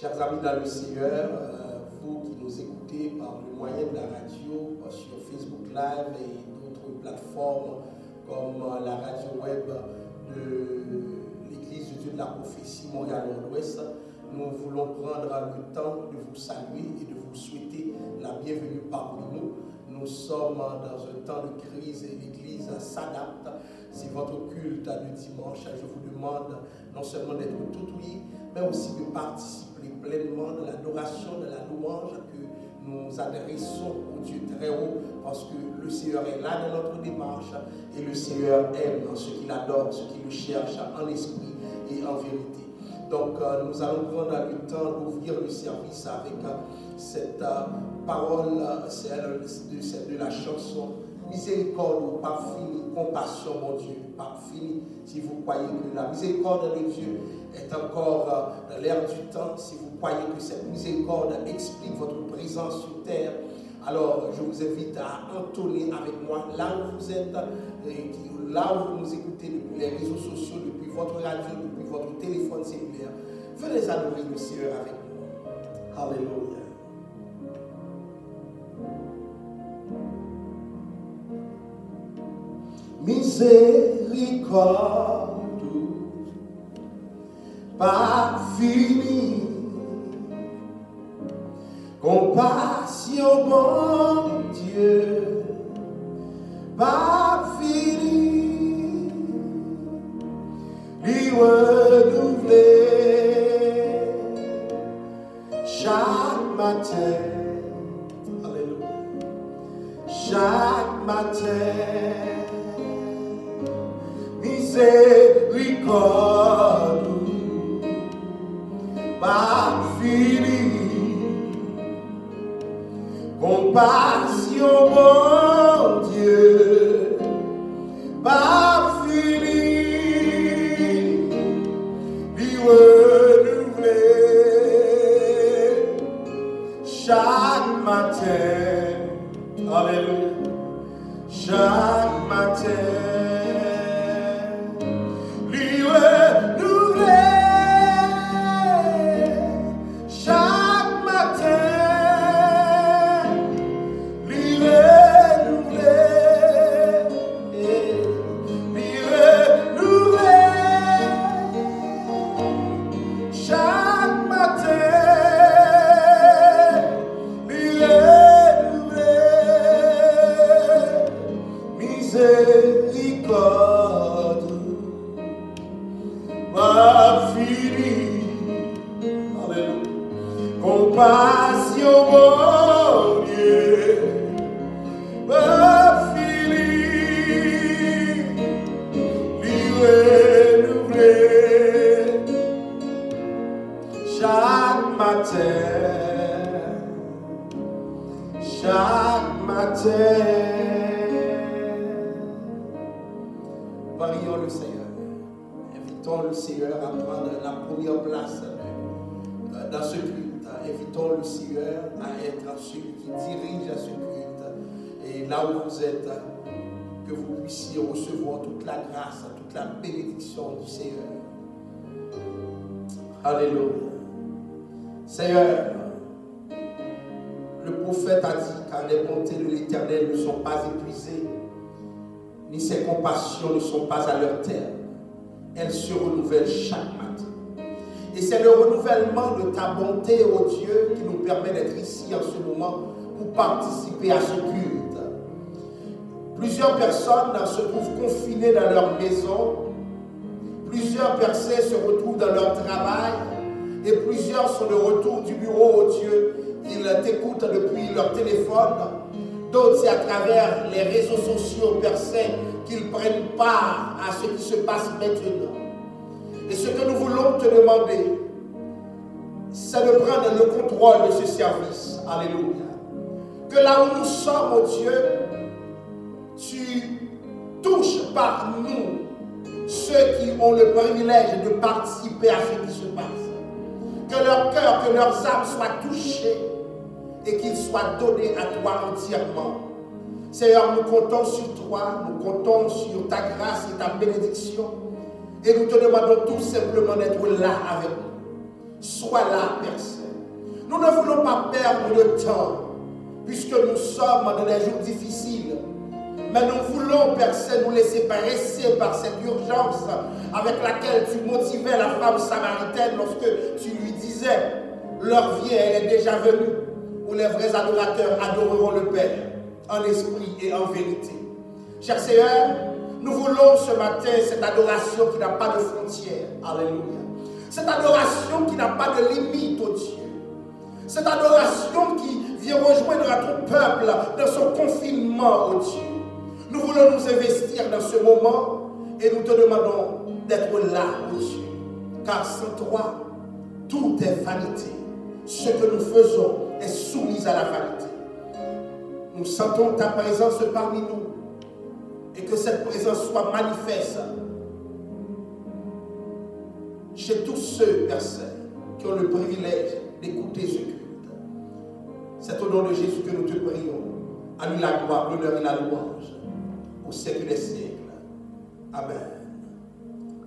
Chers amis dans le Seigneur, vous qui nous écoutez par le moyen de la radio, sur Facebook Live et d'autres plateformes comme la radio web de l'Église de Dieu de la Prophétie Montréal-Nord-Ouest, nous voulons prendre le temps de vous saluer et de vous souhaiter la bienvenue parmi nous. Nous sommes dans un temps de crise et l'Église s'adapte. C'est votre culte de dimanche. Je vous demande non seulement d'être tout oui, mais aussi de participer pleinement de l'adoration, de la louange que nous adressons au Dieu très haut, parce que le Seigneur est là dans notre démarche et le Seigneur aime ceux qui l'adorent, ceux qui le cherchent en esprit et en vérité. Donc nous allons prendre le temps d'ouvrir le service avec cette parole, celle de la chanson Miséricorde, pas fini, compassion, mon Dieu, pas fini. Si vous croyez que la miséricorde de Dieu est encore dans l'air du temps, si vous croyez que cette miséricorde explique votre présence sur terre, alors je vous invite à entonner avec moi là où vous êtes, là où vous nous écoutez depuis les réseaux sociaux, depuis votre radio, depuis votre téléphone cellulaire. Venez adorer le Seigneur avec nous. Alléluia. Miséricorde, pas fini, compassion, bon Dieu, pas fini, lui renouveler chaque matin, alléluia, chaque matin. Miséricorde, pas fini, compassion, mon Dieu, pas fini, lui renouveler chaque matin, alléluia, chaque matin. Compassion, mon Dieu, pas fini, lui renouveler chaque matin, chaque matin. Prions le Seigneur, invitons le Seigneur à prendre la première place dans ce culte. Invitons le Seigneur à être celui qui dirige ce culte. Et là où vous êtes, que vous puissiez recevoir toute la grâce, toute la bénédiction du Seigneur. Alléluia. Seigneur, le prophète a dit car les bontés de l'Éternel ne sont pas épuisées, ni ses compassions ne sont pas à leur terme. Elles se renouvellent chaque matin. Et c'est le renouvellement de ta bonté, ô Dieu, qui nous permet d'être ici en ce moment pour participer à ce culte. Plusieurs personnes se trouvent confinées dans leur maison. Plusieurs personnes se retrouvent dans leur travail. Et plusieurs sont de retour du bureau, ô Dieu. Ils t'écoutent depuis leur téléphone. D'autres, c'est à travers les réseaux sociaux, personnes qu'ils prennent part à ce qui se passe maintenant. Et ce que nous voulons te demander, c'est de prendre le contrôle de ce service. Alléluia. Que là où nous sommes, oh Dieu, tu touches par nous ceux qui ont le privilège de participer à ce qui se passe. Que leur cœur, que leurs âmes soient touchées et qu'ils soient donnés à toi entièrement. Seigneur, nous comptons sur toi, nous comptons sur ta grâce et ta bénédiction. Et nous te demandons tout simplement d'être là avec nous. Sois là, Père Saint. Nous ne voulons pas perdre de temps, puisque nous sommes dans des jours difficiles. Mais nous voulons, Père Saint, nous laisser presser par cette urgence avec laquelle tu motivais la femme samaritaine lorsque tu lui disais, leur vie, elle est déjà venue, où les vrais adorateurs adoreront le Père en esprit et en vérité. Cher Seigneur, nous voulons ce matin cette adoration qui n'a pas de frontières. Alléluia. Cette adoration qui n'a pas de limite, oh Dieu. Cette adoration qui vient rejoindre notre peuple dans son confinement, oh Dieu. Nous voulons nous investir dans ce moment et nous te demandons d'être là, oh Dieu. Car sans toi, tout est vanité. Ce que nous faisons est soumis à la vanité. Nous sentons ta présence parmi nous et que cette présence soit manifeste chez tous ceux, Père Saint, qui ont le privilège d'écouter ce culte. C'est au nom de Jésus que nous te prions. À lui la gloire, l'honneur et la louange au siècle des siècles. Amen.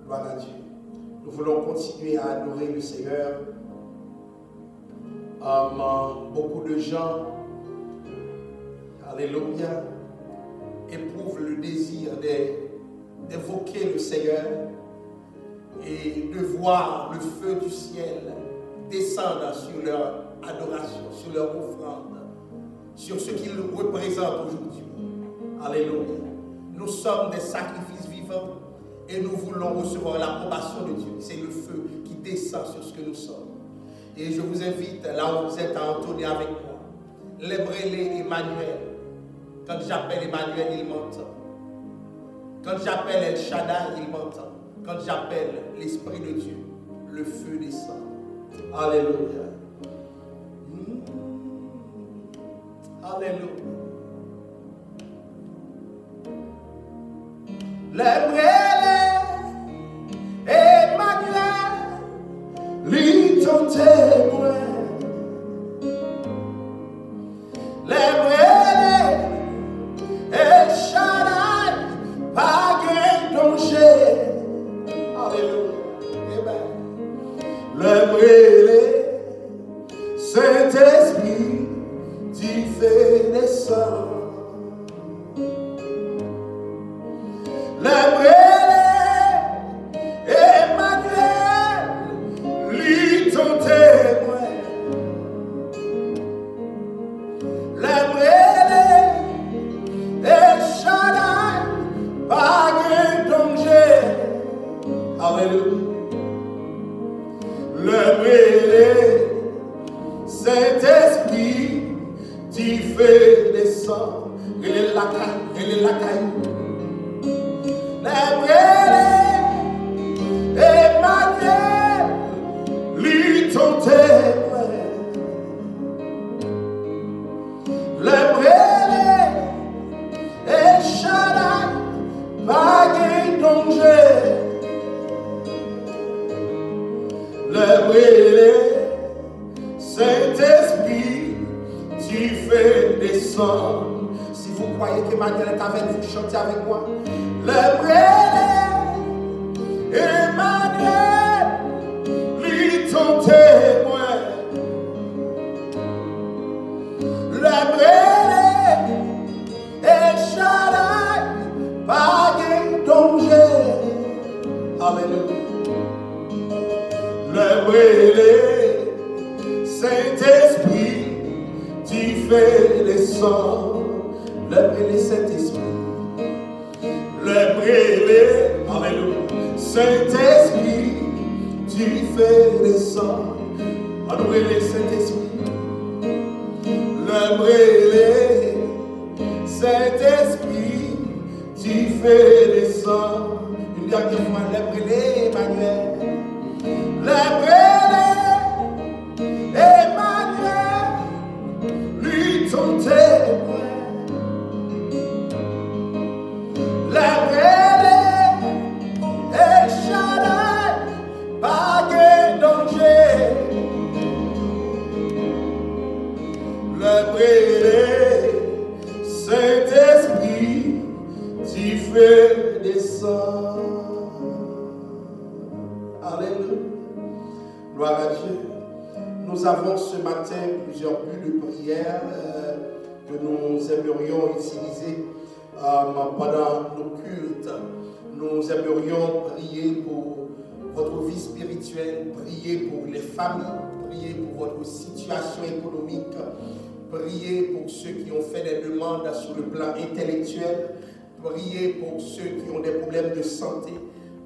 Gloire à Dieu. Nous voulons continuer à adorer le Seigneur. Beaucoup de gens, alléluia, éprouvent le désir d'évoquer le Seigneur et de voir le feu du ciel descendre sur leur adoration, sur leur offrande, sur ce qu'ils représentent aujourd'hui. Alléluia. Nous sommes des sacrifices vivants et nous voulons recevoir l'approbation de Dieu. C'est le feu qui descend sur ce que nous sommes. Et je vous invite, là où vous êtes, à entonner avec moi. Lèbrez-les Emmanuel. Quand j'appelle Emmanuel, il m'entend. Quand j'appelle El Shaddai, il m'entend. Quand j'appelle l'Esprit de Dieu, le feu descend. Alléluia. Alléluia. Lèbrez-les Emmanuel, lui ton témoin. Lèbrez-les El Shaddai, pas de danger. Alléluia. Amen. Lèbrez-les Saint-Esprit, tu fais descendre. Si vous croyez qu'Emmanuel est avec vous, chantez avec moi. Emmanuel, lui ton témoin. El Shaddai, pas de danger. Alléluia. Saint-Esprit, tu fais descendre. Lèbrez-les Saint-Esprit. Lèbrez-les, alléluia. Saint-Esprit, tu fais descendre. Adorez-les Saint-Esprit. Lèbrez-les Saint-Esprit, tu fais descendre. Une dernière fois, lèbrez-les Emmanuel. Lèbrez-les Emmanuel, lui ton témoin. Lèbrez-les El Shaddai, pas de danger. Lèbrez-les Saint-Esprit, tu fais descendre. Alléluia. Nous avons ce matin plusieurs buts de prière que nous aimerions utiliser pendant nos cultes. Nous aimerions prier pour votre vie spirituelle, prier pour les familles, prier pour votre situation économique, prier pour ceux qui ont fait des demandes sur le plan intellectuel, prier pour ceux qui ont des problèmes de santé,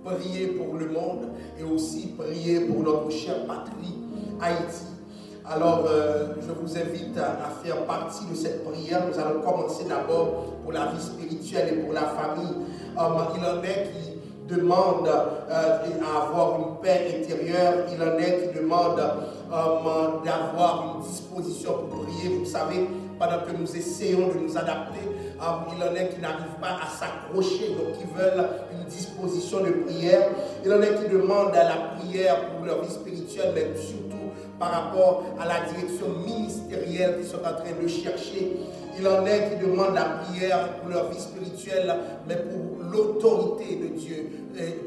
prier pour le monde et aussi prier pour notre chère patrie, Haïti. Alors, je vous invite à faire partie de cette prière. Nous allons commencer d'abord pour la vie spirituelle et pour la famille. Il en est qui demandent à avoir une paix intérieure. Il en est qui demandent d'avoir une disposition pour prier. Vous savez, pendant que nous essayons de nous adapter, il en est qui n'arrivent pas à s'accrocher, donc qui veulent une disposition de prière. Il en est qui demandent à la prière pour leur vie spirituelle, mais surtout par rapport à la direction ministérielle qu'ils sont en train de chercher. Il en est qui demandent la prière pour leur vie spirituelle, mais pour l'autorité de Dieu,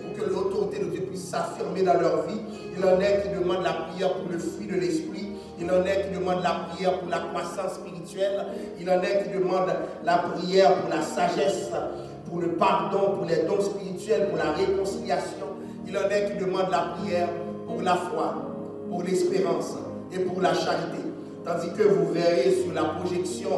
pour que l'autorité de Dieu puisse s'affirmer dans leur vie. Il en est qui demandent la prière pour le fruit de l'esprit. Il en est qui demandent la prière pour la croissance spirituelle. Il en est qui demandent la prière pour la sagesse, pour le pardon, pour les dons spirituels, pour la réconciliation. Il en est qui demandent la prière pour la foi, pour l'espérance et pour la charité. Tandis que vous verrez sur la projection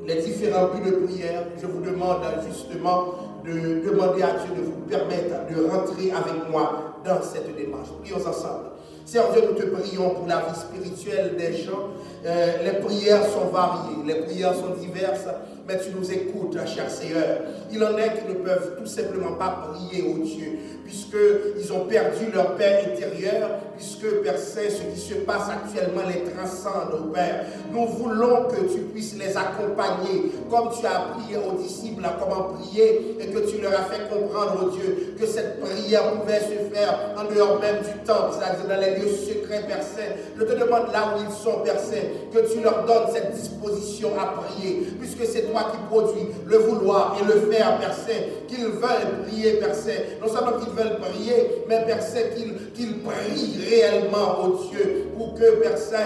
les différents buts de prière, je vous demande justement de demander à Dieu de vous permettre de rentrer avec moi dans cette démarche. Prions ensemble. Seigneur Dieu, nous te prions pour la vie spirituelle des gens. Les prières sont variées, les prières sont diverses, mais tu nous écoutes, cher Seigneur. Il en est qui ne peuvent tout simplement pas prier au Dieu, puisqu'ils ont perdu leur paix intérieure, puisque, Père Saint, ce qui se passe actuellement les transcende, au Père. Nous voulons que tu puisses les accompagner, comme tu as appris aux disciples à comment prier, et que tu leur as fait comprendre, oh Dieu, que cette prière pouvait se faire en dehors même du temple, c'est-à-dire dans les lieux secrets, Père Saint. Je te demande là où ils sont, Père Saint, que tu leur donnes cette disposition à prier, puisque c'est toi qui produis le vouloir et le faire, Père Saint, qu'ils veulent prier, Père Saint. Non seulement qu'ils veulent prier, mais Père Saint, qu'ils prient réellement, oh Dieu, pour que, Père Saint,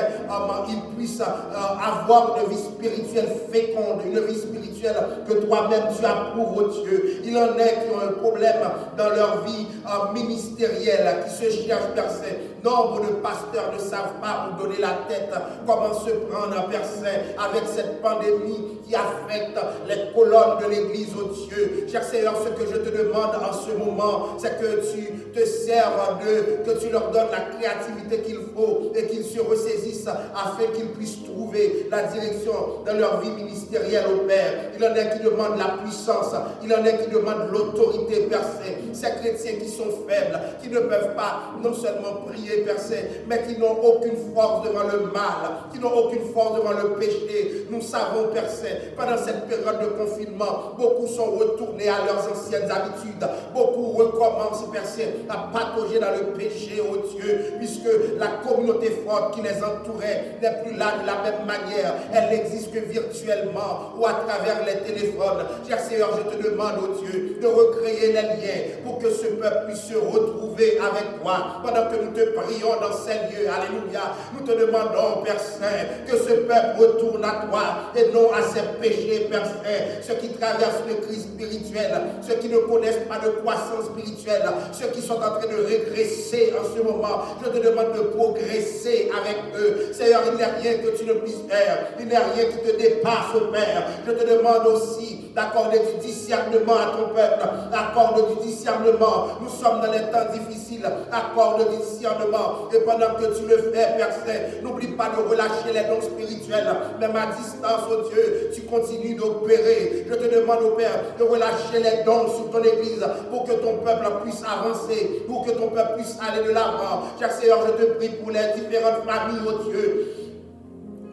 ils puissent avoir une vie spirituelle féconde, une vie spirituelle que toi-même tu approuves, oh Dieu. Il en est qui ont un problème dans leur vie ministérielle, qui se cherchent, Père Saint. Nombre de pasteurs ne savent pas où donner la tête, comment se prendre, Père Saint, avec cette pandémie qui affecte les colonnes de l'Église, oh Dieu. Cher Seigneur, ce que je te demande en ce moment, c'est que tu te serves d'eux, que tu leur donnes la créativité qu'il faut et qu'ils se ressaisissent afin qu'ils puissent trouver la direction dans leur vie ministérielle, au Père. Il en est qui demandent la puissance, il en est qui demandent l'autorité, Père Saint. Ces chrétiens qui sont faibles, qui ne peuvent pas non seulement prier, Père Saint, mais qui n'ont aucune force devant le mal, qui n'ont aucune force devant le péché. Nous savons, Père Saint, pendant cette période de confinement, beaucoup sont retournés à leurs anciennes habitudes. Beaucoup recommencent, Père Saint, à patauger dans le péché, oh Dieu, puisque la communauté forte qui les entourait n'est plus là de la même manière. Elle n'existe que virtuellement ou à travers les téléphones. Cher Seigneur, je te demande, oh Dieu, de recréer les liens pour que ce peuple puisse se retrouver avec toi pendant que nous te prions dans ces lieux. Alléluia. Nous te demandons, Père Saint, que ce peuple retourne à toi et non à ses péchés, Père Saint. Ceux qui traversent une crise spirituelle, ceux qui ne connaissent pas de croissance spirituelle, ceux qui sont en train de régresser en ce moment, je te demande de progresser avec eux. Seigneur, il n'y a rien que tu ne puisses faire. Il n'y a rien qui te dépasse, oh Père. Je te demande aussi d'accorder du discernement à ton peuple. Accorde du discernement. Nous sommes dans les temps difficiles. Accorde du discernement. Et pendant que tu le fais, Père Saint, n'oublie pas de relâcher les dons spirituels. Même à distance, oh Dieu, tu continues d'opérer. Je te demande, oh Père, de relâcher les dons sur ton Église pour que ton peuple puisse avancer, pour que ton peuple puisse aller de l'avant. Cher Seigneur, je te prie pour les différentes familles, oh Dieu.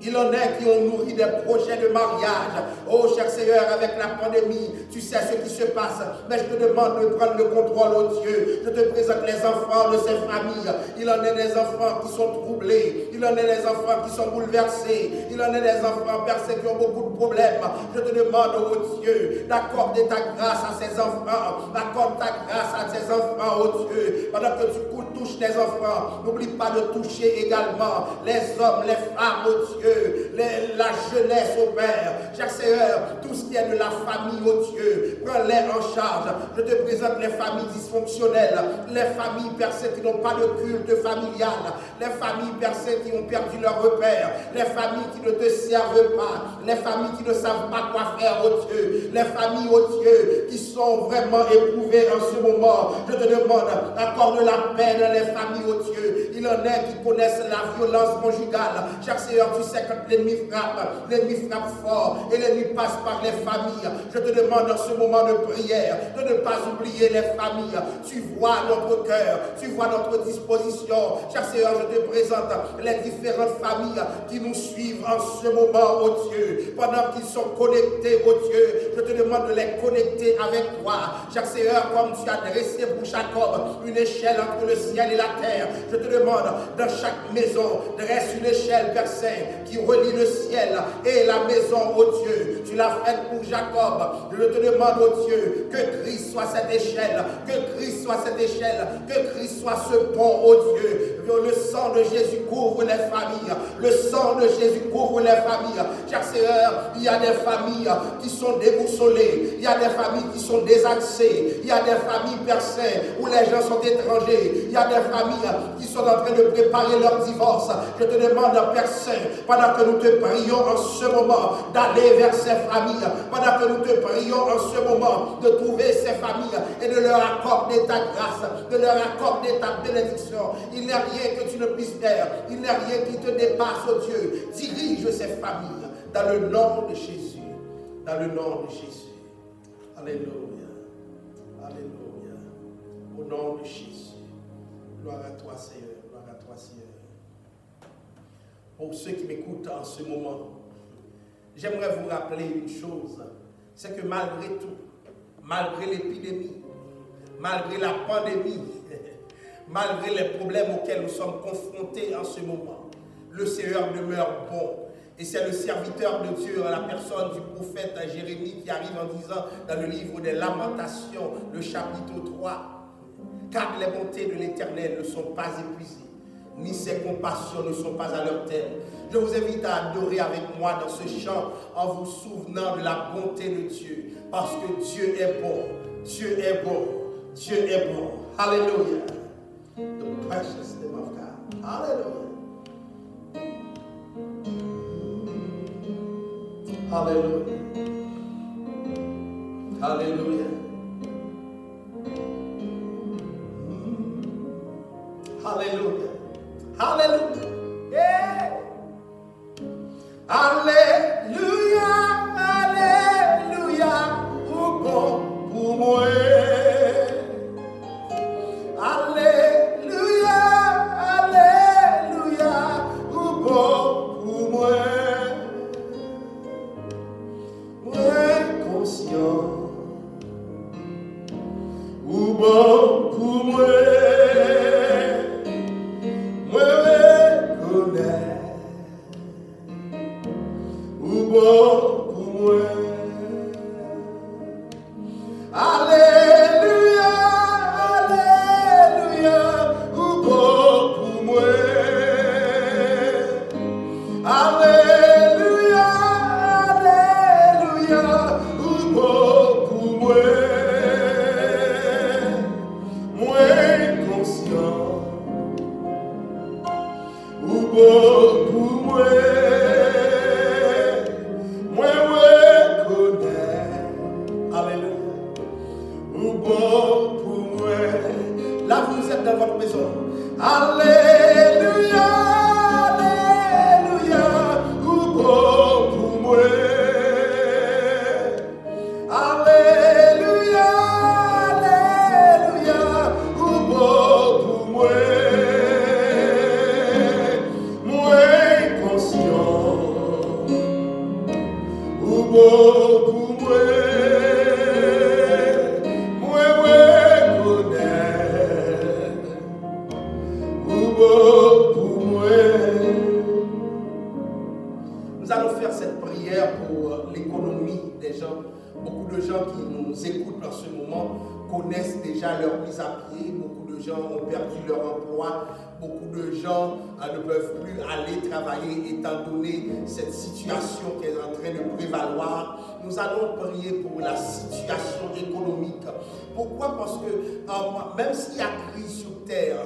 Il en est qui ont nourri des projets de mariage. Oh, cher Seigneur, avec la pandémie, tu sais ce qui se passe. Mais je te demande de prendre le contrôle, oh Dieu. Je te présente les enfants de ces familles. Il en est des enfants qui sont troublés. Il en est des enfants qui sont bouleversés. Il en est des enfants percés qui ont beaucoup de problèmes. Je te demande, oh Dieu, d'accorder ta grâce à ces enfants. Accorde ta grâce à ces enfants, oh Dieu. Pendant que tu touches les enfants, n'oublie pas de toucher également les hommes, les femmes, oh Dieu. La jeunesse, au Père. Cher Seigneur, tout ce qui est de la famille, oh Dieu, prends-les en charge. Je te présente les familles dysfonctionnelles, les familles percées qui n'ont pas de culte familial, les familles percées qui ont perdu leur repère, les familles qui ne te servent pas, les familles qui ne savent pas quoi faire, oh Dieu, les familles, oh Dieu, qui sont vraiment éprouvées en ce moment. Je te demande, accorde la paix dans les familles, oh Dieu. Il en est qui connaissent la violence conjugale. Cher Seigneur, tu sais quand l'ennemi frappe fort et l'ennemi passe par les familles. Je te demande dans ce moment de prière de ne pas oublier les familles. Tu vois notre cœur, tu vois notre disposition. Cher Seigneur, je te présente les différentes familles qui nous suivent en ce moment, oh Dieu. Pendant qu'ils sont connectés, oh Dieu, je te demande de les connecter avec toi. Cher Seigneur, comme tu as dressé pour Jacob une échelle entre le ciel et la terre, je te demande dans chaque maison, dresse une échelle, Père Saint, qui relie le ciel et la maison, oh Dieu. Tu l'as faite pour Jacob. Je te demande, oh Dieu, que Christ soit cette échelle, que Christ soit cette échelle, que Christ soit ce pont, oh Dieu. Le sang de Jésus couvre les familles. Le sang de Jésus couvre les familles. Cher Seigneur, il y a des familles qui sont déboussolées. Il y a des familles qui sont désaxées. Il y a des familles percées où les gens sont étrangers. Il y a des familles qui sont en train de préparer leur divorce. Je te demande, Père Saint, pendant que nous te prions en ce moment, d'aller vers ces familles. Pendant que nous te prions en ce moment, de trouver ces familles et de leur accorder ta grâce, de leur accorder ta bénédiction. Il n'y a rien que tu ne puisses faire. Il n'y a rien qui te dépasse, oh Dieu. Dirige ces familles dans le nom de Jésus. Dans le nom de Jésus. Alléluia. Alléluia. Au nom de Jésus. Gloire à toi, Seigneur. Gloire à toi, Seigneur. Pour ceux qui m'écoutent en ce moment, j'aimerais vous rappeler une chose. C'est que malgré tout, malgré l'épidémie, malgré la pandémie, malgré les problèmes auxquels nous sommes confrontés en ce moment, le Seigneur demeure bon. Et c'est le serviteur de Dieu, la personne du prophète Jérémie, qui arrive en disant dans le livre des Lamentations, le chapitre 3, car les bontés de l'Éternel ne sont pas épuisées, ni ses compassions ne sont pas à leur terme. Je vous invite à adorer avec moi dans ce chant en vous souvenant de la bonté de Dieu, parce que Dieu est bon, Dieu est bon, Dieu est bon. Alléluia. The precious name of God. Hallelujah. Hallelujah. Hallelujah. Hallelujah. Hallelujah. Yeah. Alléluia. Alléluia. Ou bon pour moi. Alléluia. Alléluia. Ou bon pour moi. Conscient, ou bon pour moi, reconnais, ou bon pour moi. Alléluia, alléluia, ou bon pour moi. Alléluia, alléluia. Beaucoup moins conscient, ou beaucoup moins reconnaît, alléluia, ou beaucoup moins. Là vous êtes dans votre maison, alléluia, alléluia, ou beaucoup moins. Alléluia, alléluia, ou beaucoup moins conscient, bon pour moi. Nous allons faire cette prière pour l'économie des gens. Beaucoup de gens qui nous écoutent en ce moment connaissent déjà leur mise à pied. Beaucoup de gens ont perdu leur emploi. Beaucoup de gens ne peuvent plus aller travailler étant donné cette situation qui est en train de prévaloir. Nous allons prier pour la situation économique. Pourquoi? Parce que même s'il y a crise sur terre,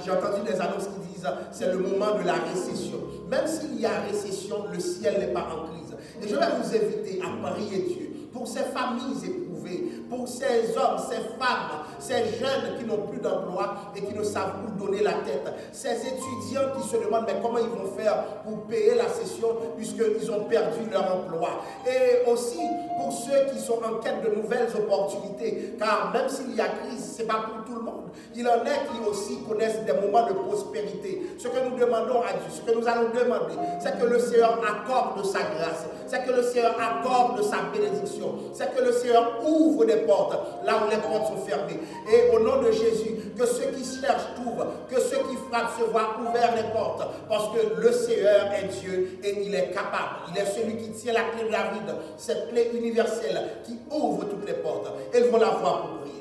j'ai entendu des annonces qui disent c'est le moment de la récession. Même s'il y a récession, le ciel n'est pas en crise. Et je vais vous inviter à prier Dieu pour ces familles éprouvées, pour ces hommes, ces femmes, ces jeunes qui n'ont plus d'emploi et qui ne savent où donner la tête, ces étudiants qui se demandent mais comment ils vont faire pour payer la session puisqu'ils ont perdu leur emploi. Et aussi pour ceux qui sont en quête de nouvelles opportunités, car même s'il y a crise, ce n'est pas pour tout le monde. Il en est qui aussi connaissent des moments de prospérité. Ce que nous demandons à Dieu, ce que nous allons demander, c'est que le Seigneur accorde sa grâce, c'est que le Seigneur accorde sa bénédiction, c'est que le Seigneur ouvre des portes là où les portes sont fermées. Et au nom de Jésus, que ceux qui cherchent trouvent, que ceux qui frappent se voient ouvert les portes, parce que le Seigneur est Dieu et il est capable. Il est celui qui tient la clé de David, cette clé universelle qui ouvre toutes les portes. Elles vont la voir pour prier.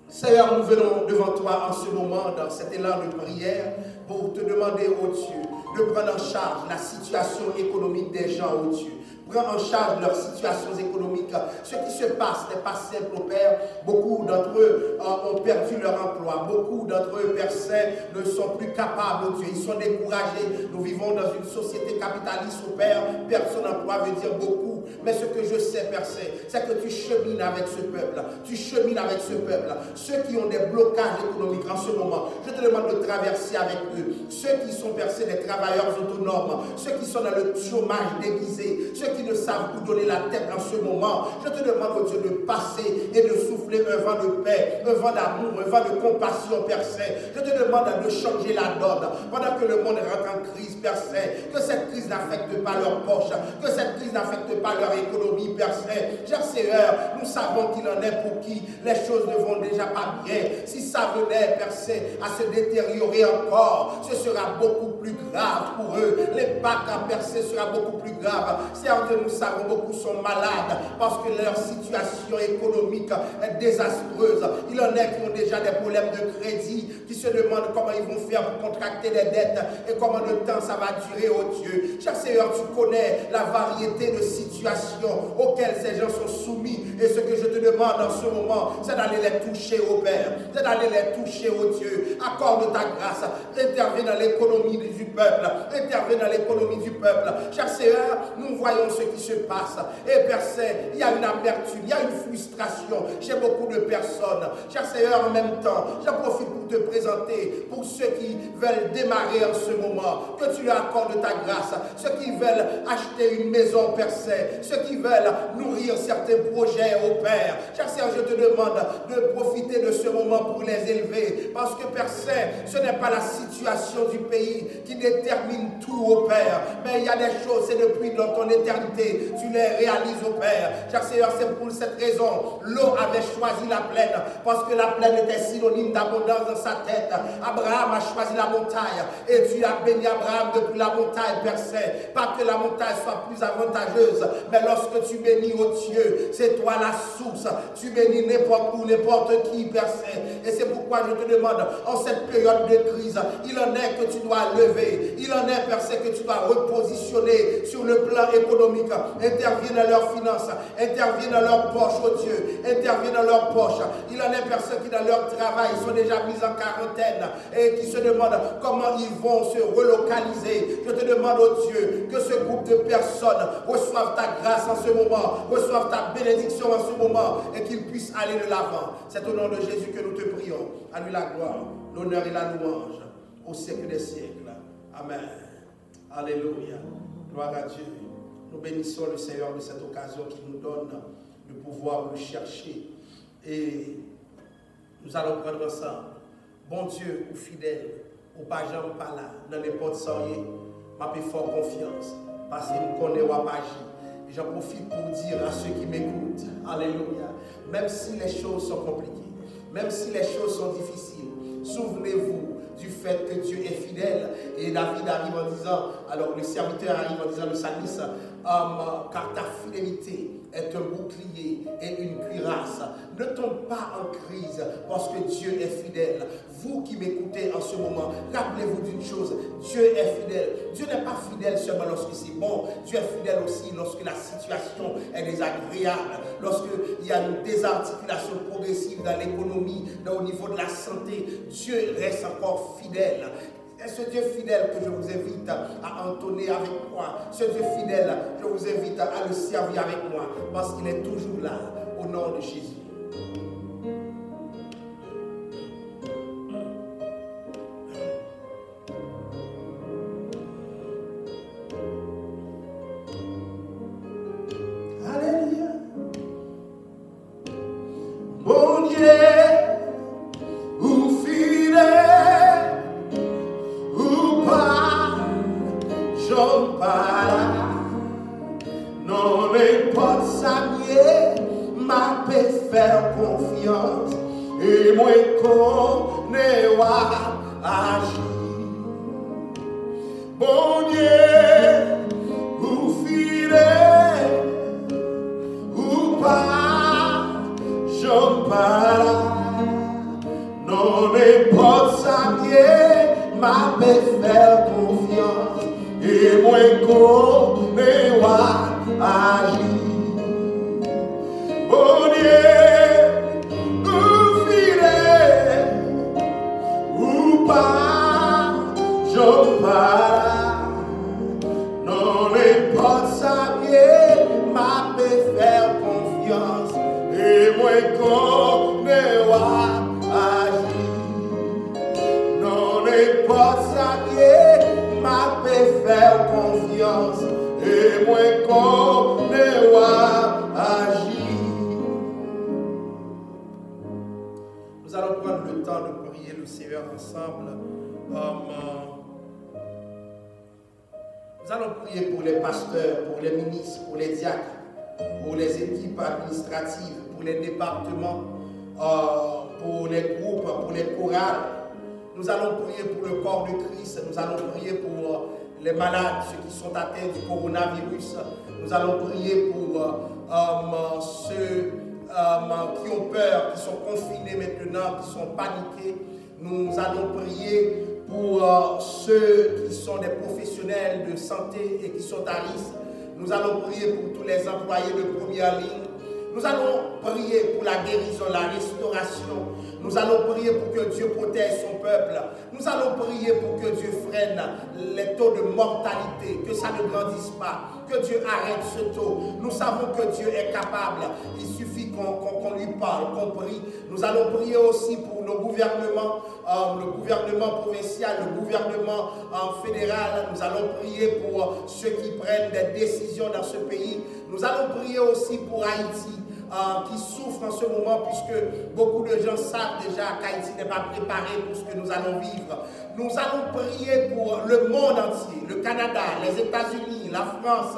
Seigneur, nous venons devant toi en ce moment, dans cet élan de prière, pour te demander, ô Dieu, de prendre en charge la situation économique des gens, ô Dieu. Prends en charge leurs situations économiques. Ce qui se passe n'est pas simple, au Père. Beaucoup d'entre eux ont perdu leur emploi. Beaucoup d'entre eux, Père Saint, ne sont plus capables, oh Dieu. Ils sont découragés. Nous vivons dans une société capitaliste, au Père. Personne emploi veut dire beaucoup. Mais ce que je sais, Père Saint, c'est que tu chemines avec ce peuple. Tu chemines avec ce peuple. Ceux qui ont des blocages économiques en ce moment, je te demande de traverser avec eux. Ceux qui sont, Père Saint, des travailleurs autonomes. Ceux qui sont dans le chômage déguisé. Ceux qui ne savent où donner la tête en ce moment. Je te demande, oh Dieu, de passer et de souffler un vent de paix, un vent d'amour, un vent de compassion, Père Saint. Je te demande de changer la donne pendant que le monde rentre en crise, Père Saint. Que cette crise n'affecte pas leur poche, que cette crise n'affecte pas leur économie, Père Saint. Cher Seigneur, nous savons qu'il en est pour qui les choses ne vont déjà pas bien. Si ça venait, Père Saint, à se détériorer encore, ce sera beaucoup plus grave pour eux. L'impact à Père Saint sera beaucoup plus grave. Certes, nous savons, beaucoup sont malades parce que leur situation économique est désastreuse. Il en est qui ont déjà des problèmes de crédit, qui se demandent comment ils vont faire pour contracter des dettes et combien de temps ça va durer, oh Dieu. Cher Seigneur, tu connais la variété de situations auxquelles ces gens sont soumis. Et ce que je te demande en ce moment, c'est d'aller les toucher, oh Père. C'est d'aller les toucher, oh Dieu. Accorde ta grâce. Interviens dans l'économie du peuple. Interviens dans l'économie du peuple. Cher Seigneur, nous voyons ce qui se passe. Et Père Saint, il y a une amertume, il y a une frustration chez beaucoup de personnes. Cher Seigneur, en même temps, j'en profite pour te présenter pour ceux qui veulent démarrer en ce moment, que tu leur accordes ta grâce. Ceux qui veulent acheter une maison, Père Saint, ceux qui veulent nourrir certains projets au Père. Cher Seigneur, je te demande de profiter de ce moment pour les élever. Parce que Père Saint, ce n'est pas la situation du pays qui détermine tout au Père. Mais il y a des choses, c'est depuis dans ton éternité, tu les réalises au Père. Cher Seigneur, c'est pour cette raison, l'eau avait choisi la plaine, parce que la plaine était synonyme d'abondance dans sa tête. Abraham a choisi la montagne, et Dieu a béni Abraham depuis la montagne, Père Saint. Pas que la montagne soit plus avantageuse, mais lorsque tu bénis, oh Dieu, c'est toi la source. Tu bénis n'importe où, n'importe qui, Père Saint. Et c'est pourquoi je te demande, en cette période de crise, il en est que tu dois lever. Il en est, Père Saint, que tu dois repositionner sur le plan économique. Interviens dans leurs finances, interviens dans leurs poches, oh Dieu, interviens dans leurs poches. Il en est personnes qui dans leur travail sont déjà mises en quarantaine et qui se demandent comment ils vont se relocaliser. Je te demande, oh Dieu, que ce groupe de personnes reçoivent ta grâce en ce moment, reçoivent ta bénédiction en ce moment et qu'ils puissent aller de l'avant. C'est au nom de Jésus que nous te prions. À lui la gloire, l'honneur et la louange au siècle des siècles. Amen. Alléluia. Gloire à Dieu. Nous bénissons le Seigneur de cette occasion qui nous donne de pouvoir le chercher. Et nous allons prendre ensemble. Bon Dieu, ou fidèle, ou pas jamais pas là, dans n'importe quoi, m'a fait fort confiance. Parce qu'il me connaît ou pas agir. J'en profite pour dire à ceux qui m'écoutent, alléluia, même si les choses sont compliquées, même si les choses sont difficiles, souvenez-vous du fait fait que Dieu est fidèle. Et David arrive en disant, alors le serviteur arrive en disant, le psalmiste, car ta fidélité est un bouclier et une cuirasse. Ne tombe pas en crise parce que Dieu est fidèle. Vous qui m'écoutez en ce moment, rappelez-vous d'une chose, Dieu est fidèle. Dieu n'est pas fidèle seulement lorsque c'est bon, Dieu est fidèle aussi lorsque la situation est désagréable, lorsqu'il y a une désarticulation progressive dans l'économie, au niveau de la santé. Dieu reste encore fidèle. Et ce Dieu fidèle que je vous invite à entonner avec moi, ce Dieu fidèle, je vous invite à le servir avec moi, parce qu'il est toujours là, au nom de Jésus. Alléluia. Mon Dieu, ou fidèle, ou pas, j'en parle. Non, n'importe ça, m'a fait faire confiance, et moi connais agir. Bon Dieu, ou fidèle, ou pas, j'en parle. Non, n'importe ça, m'a fait faire confiance, et moi connais agir. Bon Dieu, ou fidèle, ou pas, j'en parle. Non, n'importe ça, m'a fait faire confiance, et moi connais agir. Non, n'importe ça, m'a fait faire confiance, et moi connais agir. Nous allons prendre le temps de prier le Seigneur ensemble. Nous allons prier pour les pasteurs, pour les ministres, pour les diacres, pour les équipes administratives, pour les départements, pour les groupes, pour les chorales. Nous allons prier pour le corps de Christ. Nous allons prier pour les malades, ceux qui sont atteints du coronavirus. Nous allons prier pour ceux qui ont peur, qui sont confinés maintenant, qui sont paniqués. Nous allons prier pour ceux qui sont des professionnels de santé et qui sont à risque. Nous allons prier pour tous les employés de première ligne. Nous allons prier pour la guérison, la restauration. Nous allons prier pour que Dieu protège son peuple. Nous allons prier pour que Dieu freine les taux de mortalité, que ça ne grandisse pas, que Dieu arrête ce taux. Nous savons que Dieu est capable. Il suffit qu'on lui parle, qu'on prie. Nous allons prier aussi pour nos gouvernements, le gouvernement provincial, le gouvernement fédéral. Nous allons prier pour ceux qui prennent des décisions dans ce pays. Nous allons prier aussi pour Haïti, qui souffre en ce moment, puisque beaucoup de gens savent déjà qu'Haïti n'est pas préparé pour ce que nous allons vivre. Nous allons prier pour le monde entier, le Canada, les États-Unis, la France,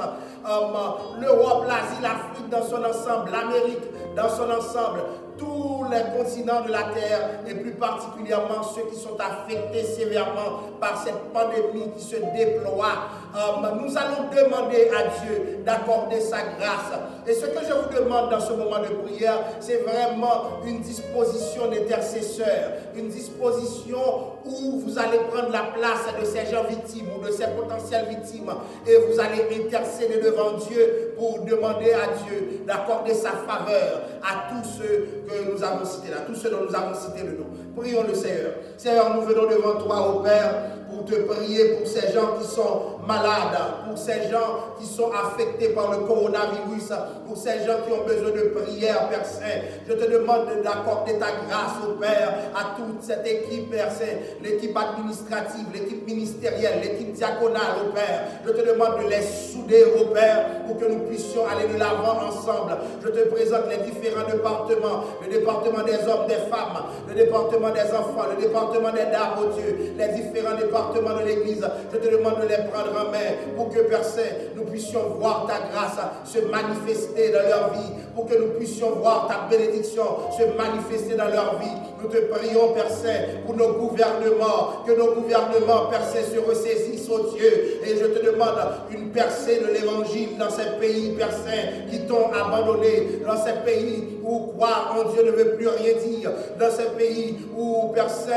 l'Europe, l'Asie, l'Afrique dans son ensemble, l'Amérique dans son ensemble, tous les continents de la terre, et plus particulièrement ceux qui sont affectés sévèrement par cette pandémie qui se déploie. Nous allons demander à Dieu d'accorder sa grâce. Et ce que je vous demande dans ce moment de prière, c'est vraiment une disposition d'intercesseur, une disposition où vous allez prendre la place de ces gens victimes ou de ces potentielles victimes, et vous allez intercéder devant Dieu pour demander à Dieu d'accorder sa faveur à tous ceux que nous avons cités là, tous ceux dont nous avons cité le nom. Prions le Seigneur. Seigneur, nous venons devant toi, ô Père, pour te prier pour ces gens qui sont malades, pour ces gens qui sont affectés par le coronavirus, pour ces gens qui ont besoin de prière, Père Saint. Je te demande d'accorder ta grâce, ô Père, à toute cette équipe, Père Saint, l'équipe administrative, l'équipe ministérielle, l'équipe diaconale, ô Père. Je te demande de les souder, ô Père, pour que nous puissions aller de l'avant ensemble. Je te présente les différents départements, le département des hommes, des femmes, le département des enfants, le département des dames, ô Dieu, les différents départements départements de l'Église, je te demande de les prendre en main pour que, Père Saint, nous puissions voir ta grâce se manifester dans leur vie, pour que nous puissions voir ta bénédiction se manifester dans leur vie. Nous te prions, Père Saint, pour nos gouvernements, que nos gouvernements, Père Saint, se ressaisissent, oh Dieu. Et je te demande une percée de l'Évangile dans ces pays, Père Saint, qui t'ont abandonné, dans ces pays où croire en Dieu ne veut plus rien dire, dans ces pays où, Père Saint,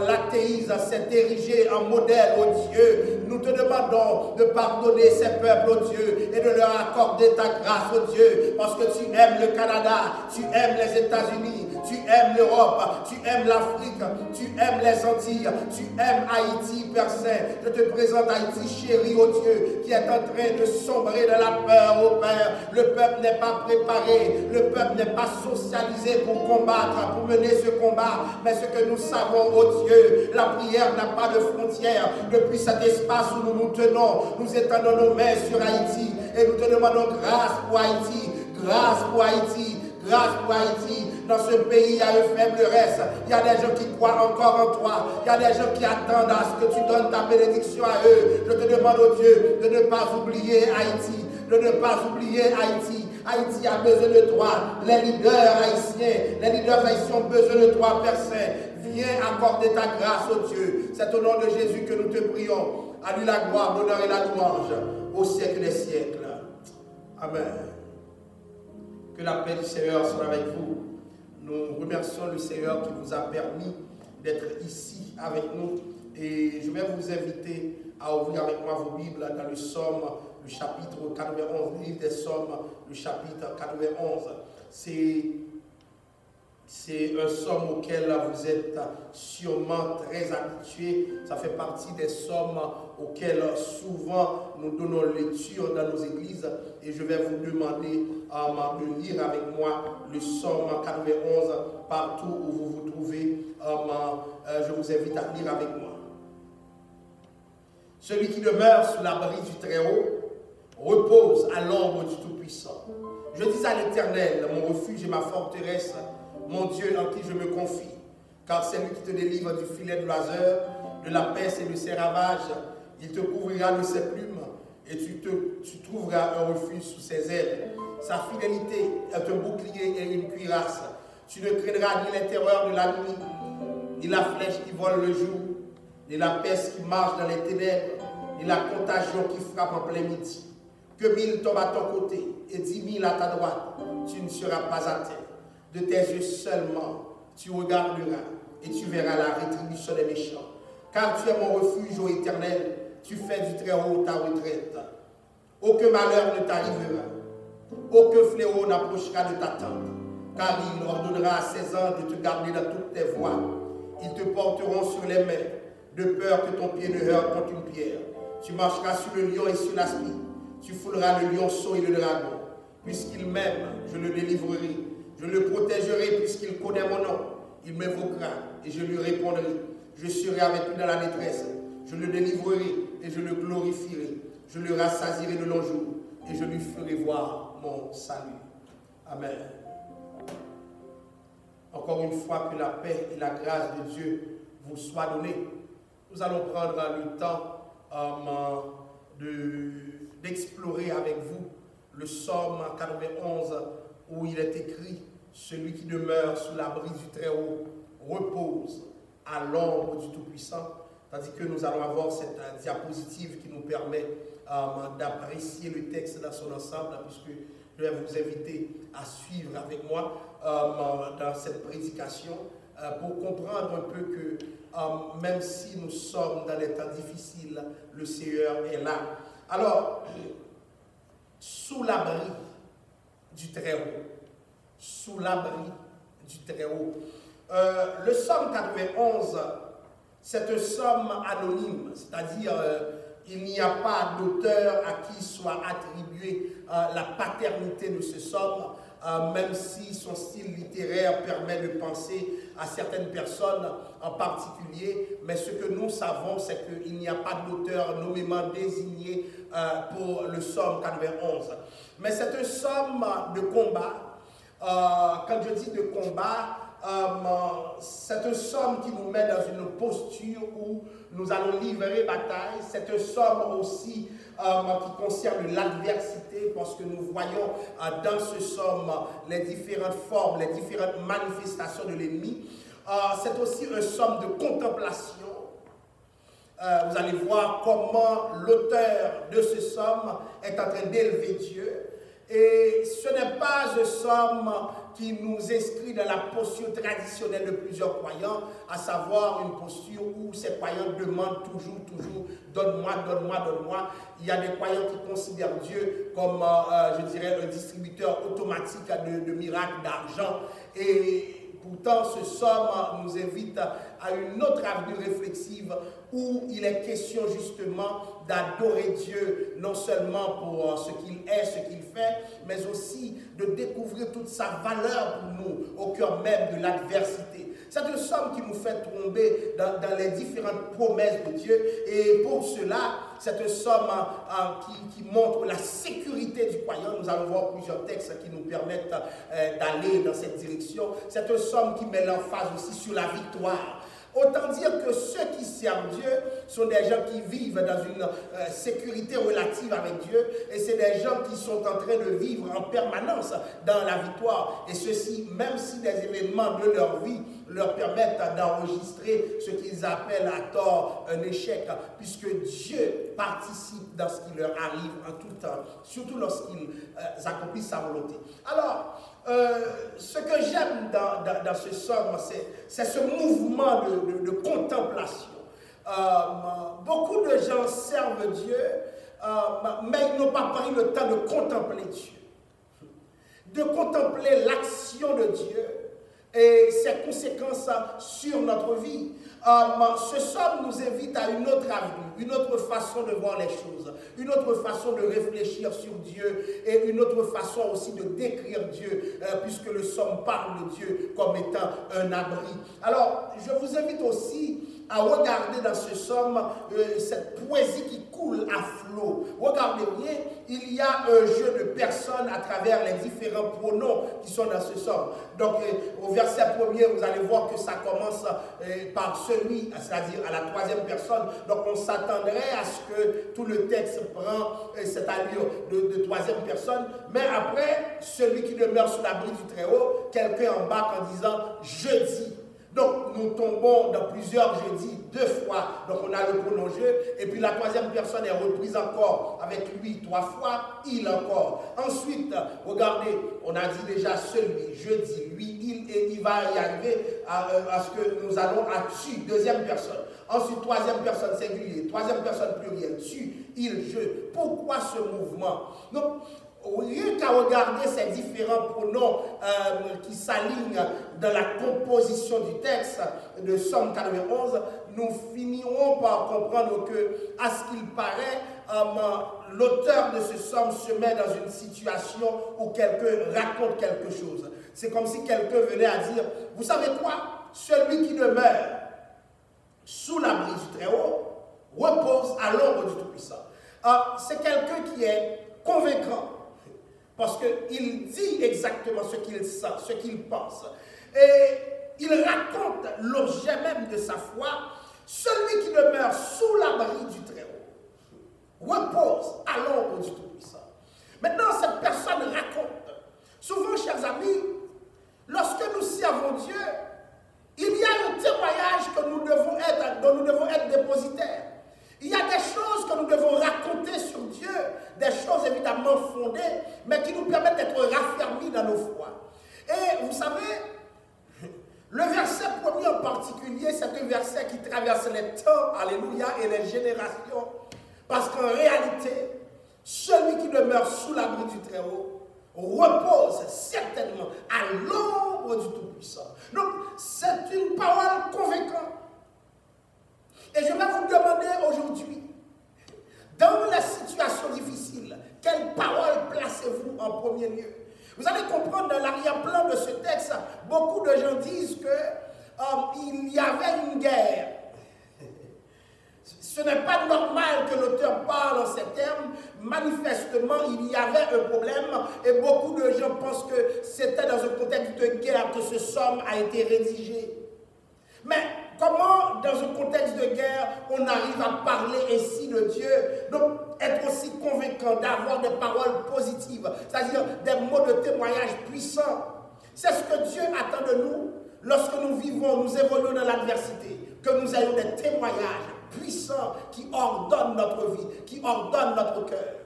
l'athéisme s'est érigé en modèle, oh Dieu. Nous te demandons de pardonner ces peuples, oh Dieu, et de leur accorder ta grâce, oh Dieu, parce que tu aimes le Canada, tu aimes les États-Unis, tu aimes l'Europe, tu aimes l'Afrique, tu aimes les Antilles, tu aimes Haïti, Père Saint. Je te présente Haïti, chéri, oh Dieu, qui est en train de sombrer dans la peur, oh Père. Le peuple n'est pas préparé, le peuple n'est pas socialisé pour combattre, pour mener ce combat. Mais ce que nous savons, oh Dieu, la prière n'a pas de frontières. Depuis cet espace où nous nous tenons, nous étendons nos mains sur Haïti et nous te demandons grâce pour Haïti, grâce pour Haïti, grâce pour Haïti. Dans ce pays, il y a un faible reste. Il y a des gens qui croient encore en toi. Il y a des gens qui attendent à ce que tu donnes ta bénédiction à eux. Je te demande, oh Dieu, de ne pas oublier Haïti. De ne pas oublier Haïti. Haïti a besoin de toi. Les leaders haïtiens ont besoin de toi, Père Saint. Viens accorder ta grâce, oh Dieu. C'est au nom de Jésus que nous te prions. À lui la gloire, l'honneur et la louange au siècle des siècles. Amen. Que la paix du Seigneur soit avec vous. Nous remercions le Seigneur qui nous a permis d'être ici avec nous. Et je vais vous inviter à ouvrir avec moi vos Bibles dans le Psaume, le chapitre 91, le livre des Psaumes, le chapitre 91. C'est un psaume auquel vous êtes sûrement très habitués. Ça fait partie des psaumes auxquels souvent nous donnons lecture dans nos églises. Et je vais vous demander de lire avec moi le psaume 91 partout où vous vous trouvez. Je vous invite à lire avec moi. Celui qui demeure sous l'abri du Très-Haut repose à l'ombre du Tout-Puissant. Je dis à l'Éternel, mon refuge et ma forteresse, mon Dieu en qui je me confie, car c'est lui qui te délivre du filet de l'oiseur, de la peste et de ses ravages. Il te couvrira de ses plumes et tu trouveras un refuge sous ses ailes. Sa fidélité est un bouclier et une cuirasse. Tu ne craindras ni les terreurs de la nuit, ni la flèche qui vole le jour, ni la peste qui marche dans les ténèbres, ni la contagion qui frappe en plein midi. Que 1000 tombent à ton côté et 10 000 à ta droite, tu ne seras pas à terre. De tes yeux seulement, tu regarderas et tu verras la rétribution des méchants. Car tu es mon refuge, ô Éternel, tu fais du Très-Haut ta retraite. Aucun malheur ne t'arrivera, aucun fléau n'approchera de ta tente, car il ordonnera à ses anges de te garder dans toutes tes voies. Ils te porteront sur les mains, de peur que ton pied ne heurte contre une pierre. Tu marcheras sur le lion et sur l'aspi, tu fouleras le lionceau et le dragon. Puisqu'il m'aime, je le délivrerai. Je le protégerai puisqu'il connaît mon nom. Il m'évoquera et je lui répondrai. Je serai avec lui dans la détresse. Je le délivrerai et je le glorifierai. Je le rassasierai de longs jours et je lui ferai voir mon salut. Amen. Encore une fois, que la paix et la grâce de Dieu vous soient données. Nous allons prendre le temps d'explorer avec vous le psaume 91 où il est écrit « Celui qui demeure sous l'abri du Très-Haut repose à l'ombre du Tout-Puissant ». Tandis que nous allons avoir cette diapositive qui nous permet d'apprécier le texte dans son ensemble, puisque je vais vous inviter à suivre avec moi dans cette prédication pour comprendre un peu que même si nous sommes dans des temps difficiles, le Seigneur est là. Alors, sous l'abri du Très-Haut, sous l'abri du Très-Haut. Le psaume 91, c'est un psaume anonyme, c'est-à-dire il n'y a pas d'auteur à qui soit attribuée la paternité de ce psaume, même si son style littéraire permet de penser à certaines personnes en particulier, mais ce que nous savons, c'est qu'il n'y a pas d'auteur nommément désigné pour le psaume 91. Mais c'est un psaume de combat. Quand je dis de combat, c'est un somme qui nous met dans une posture où nous allons livrer bataille. C'est un somme aussi qui concerne l'adversité, parce que nous voyons dans ce somme les différentes formes, les différentes manifestations de l'ennemi. C'est aussi un somme de contemplation. Vous allez voir comment l'auteur de ce somme est en train d'élever Dieu. Et ce n'est pas un somme qui nous inscrit dans la posture traditionnelle de plusieurs croyants, à savoir une posture où ces croyants demandent toujours, donne-moi, donne-moi, donne-moi. Il y a des croyants qui considèrent Dieu comme, je dirais, un distributeur automatique de miracles, d'argent. Et pourtant, ce somme nous invite à une autre avenue réflexive où il est question justement d'adorer Dieu, non seulement pour ce qu'il est, ce qu'il fait, mais aussi de découvrir toute sa valeur pour nous au cœur même de l'adversité. C'est une somme qui nous fait tomber dans les différentes promesses de Dieu, et pour cela, c'est une somme qui montre la sécurité du croyant. Nous allons voir plusieurs textes qui nous permettent d'aller dans cette direction. C'est une somme qui met l'emphase aussi sur la victoire. Autant dire que ceux qui servent Dieu sont des gens qui vivent dans une sécurité relative avec Dieu, et c'est des gens qui sont en train de vivre en permanence dans la victoire. Et ceci, même si des événements de leur vie leur permettent d'enregistrer ce qu'ils appellent à tort un échec, puisque Dieu participe dans ce qui leur arrive en tout temps, surtout lorsqu'ils accomplissent sa volonté. Alors, ce que j'aime dans ce somme, c'est ce mouvement de contemplation. Beaucoup de gens servent Dieu, mais ils n'ont pas pris le temps de contempler Dieu, de contempler l'action de Dieu et ses conséquences sur notre vie. Ce somme nous invite à une autre avenue, une autre façon de voir les choses, une autre façon de réfléchir sur Dieu et une autre façon aussi de décrire Dieu, puisque le somme parle de Dieu comme étant un abri. Alors, je vous invite aussi à regarder dans ce somme cette poésie qui coule à flot. Regardez bien, il y a un jeu de personnes à travers les différents pronoms qui sont dans ce somme. Donc, au verset 1er, vous allez voir que ça commence par celui, c'est-à-dire à la troisième personne. Donc, on s'attendrait à ce que tout le texte prend cette allure de troisième personne. Mais après, celui qui demeure sous l'abri du Très-Haut, quelqu'un embarque en disant « je dis ». Donc, nous tombons dans plusieurs jeudis, 2 fois. Donc, on a le pronom je. Et puis, la troisième personne est reprise encore avec lui 3 fois, il encore. Ensuite, regardez, on a dit déjà celui, je dis, lui, il, et il va y arriver à ce que nous allons à tu, deuxième personne. Ensuite, troisième personne singulier, troisième personne pluriel, tu, il, je. Pourquoi ce mouvement? Donc, au lieu qu'à regarder ces différents pronoms qui s'alignent dans la composition du texte de Somme 91, nous finirons par comprendre que, à ce qu'il paraît, l'auteur de ce somme se met dans une situation où quelqu'un raconte quelque chose. C'est comme si quelqu'un venait à dire, vous savez quoi? Celui qui demeure sous l'abri du Très-Haut repose à l'ombre du Tout-Puissant. C'est quelqu'un qui est convaincant, parce qu'il dit exactement ce qu'il sent, ce qu'il pense. Et il raconte l'objet même de sa foi. Celui qui demeure sous l'abri du Très-Haut repose à l'ombre du Tout-Puissant. Maintenant, cette personne raconte. Souvent, chers amis, lorsque nous servons Dieu, il y a un témoignage dont nous devons être dépositaires. Il y a des choses que nous devons raconter sur Dieu, des choses évidemment fondées, mais qui nous permettent d'être raffermis dans nos foi. Et vous savez, le verset premier en particulier, c'est un verset qui traverse les temps, alléluia, et les générations. Parce qu'en réalité, celui qui demeure sous l'abri du Très-Haut repose certainement à l'ombre du Tout-Puissant. Donc, c'est une parole convaincante. Et je vais vous demander aujourd'hui, dans la situation difficile, quelle parole placez-vous en premier lieu? Vous allez comprendre dans l'arrière-plan de ce texte, beaucoup de gens disent qu'il y avait une guerre. Ce Ce n'est pas normal que l'auteur parle en ces termes. Manifestement, il y avait un problème et beaucoup de gens pensent que c'était dans un contexte de guerre que ce psaume a été rédigé. Mais comment, dans un contexte de guerre, on arrive à parler ainsi de Dieu? Donc, être aussi convaincant, d'avoir des paroles positives, c'est-à-dire des mots de témoignage puissants. C'est ce que Dieu attend de nous lorsque nous vivons, nous évoluons dans l'adversité, que nous ayons des témoignages puissants qui ordonnent notre vie, qui ordonnent notre cœur.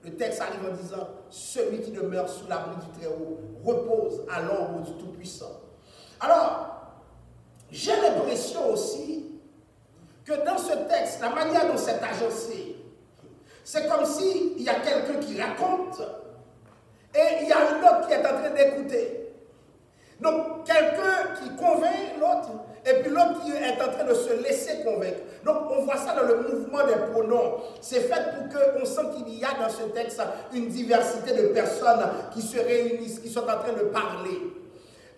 Le texte arrive en disant, celui qui demeure sous l'abri du Très-Haut repose à l'ombre du Tout-Puissant. Alors, j'ai l'impression aussi que dans ce texte, la manière dont c'est agencé, c'est comme s'il y a quelqu'un qui raconte et il y a un autre qui est en train d'écouter. Donc, quelqu'un qui convainc l'autre et puis l'autre qui est en train de se laisser convaincre. Donc, on voit ça dans le mouvement des pronoms. C'est fait pour qu'on sente qu'il y a dans ce texte une diversité de personnes qui se réunissent, qui sont en train de parler.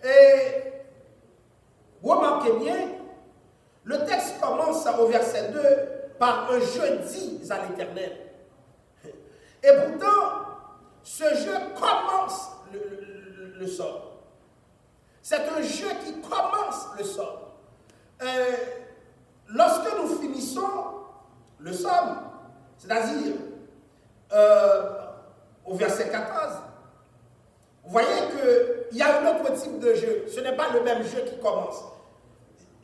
Et remarquez bien, le texte commence au verset 2 par un « je dis à l'Éternel ». Et pourtant, ce « je » commence le psaume. C'est un « je » qui commence le psaume. Lorsque nous finissons le psaume, c'est-à-dire au verset 14, vous voyez qu'il y a un autre type de jeu. Ce n'est pas le même jeu qui commence.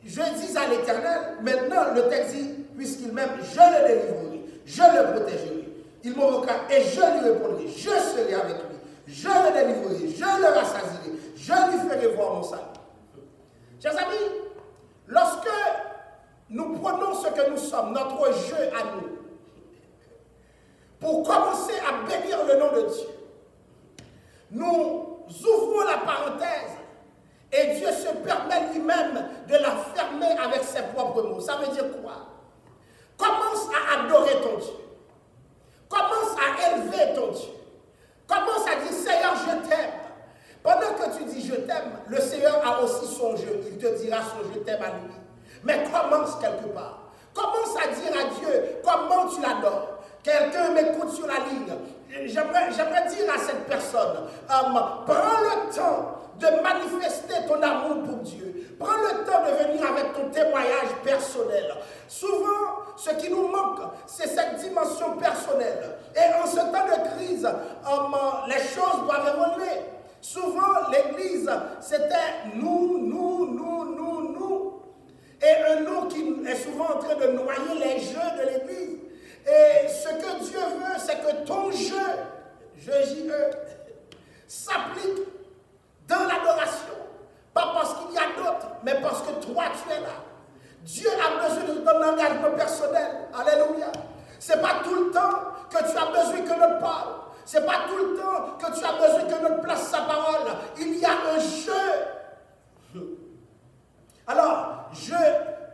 Je dis à l'Éternel, maintenant le texte dit, puisqu'il m'aime, je le délivrerai, je le protégerai. Il m'invoquera et je lui répondrai, je serai avec lui, je le délivrerai, je le rassasierai, je lui ferai voir mon salut. Chers amis, lorsque nous prenons ce que nous sommes, notre jeu à nous, pour commencer à bénir le nom de Dieu, nous ouvrons la parenthèse et Dieu se permet lui-même de la fermer avec ses propres mots. Ça veut dire quoi? Commence à adorer ton Dieu. Commence à élever ton Dieu. Commence à dire, Seigneur, je t'aime. Pendant que tu dis je t'aime, le Seigneur a aussi son jeu. Il te dira son je t'aime à lui. Mais commence quelque part. Commence à dire à Dieu comment tu l'adores. Quelqu'un m'écoute sur la ligne. J'aimerais dire à cette personne, prends le temps de manifester ton amour pour Dieu. Prends le temps de venir avec ton témoignage personnel. Souvent, ce qui nous manque, c'est cette dimension personnelle. Et en ce temps de crise, les choses doivent évoluer. Souvent, l'Église, c'était nous. Et un nous qui est souvent en train de noyer les jeux de l'Église. Et ce que Dieu veut, c'est que ton jeu, J-E, s'applique dans l'adoration. Pas parce qu'il y a d'autres, mais parce que toi, tu es là. Dieu a besoin de ton engagement personnel. Alléluia. Ce n'est pas tout le temps que tu as besoin que notre parle. Ce n'est pas tout le temps que tu as besoin que notre place sa parole. Il y a un jeu. Alors,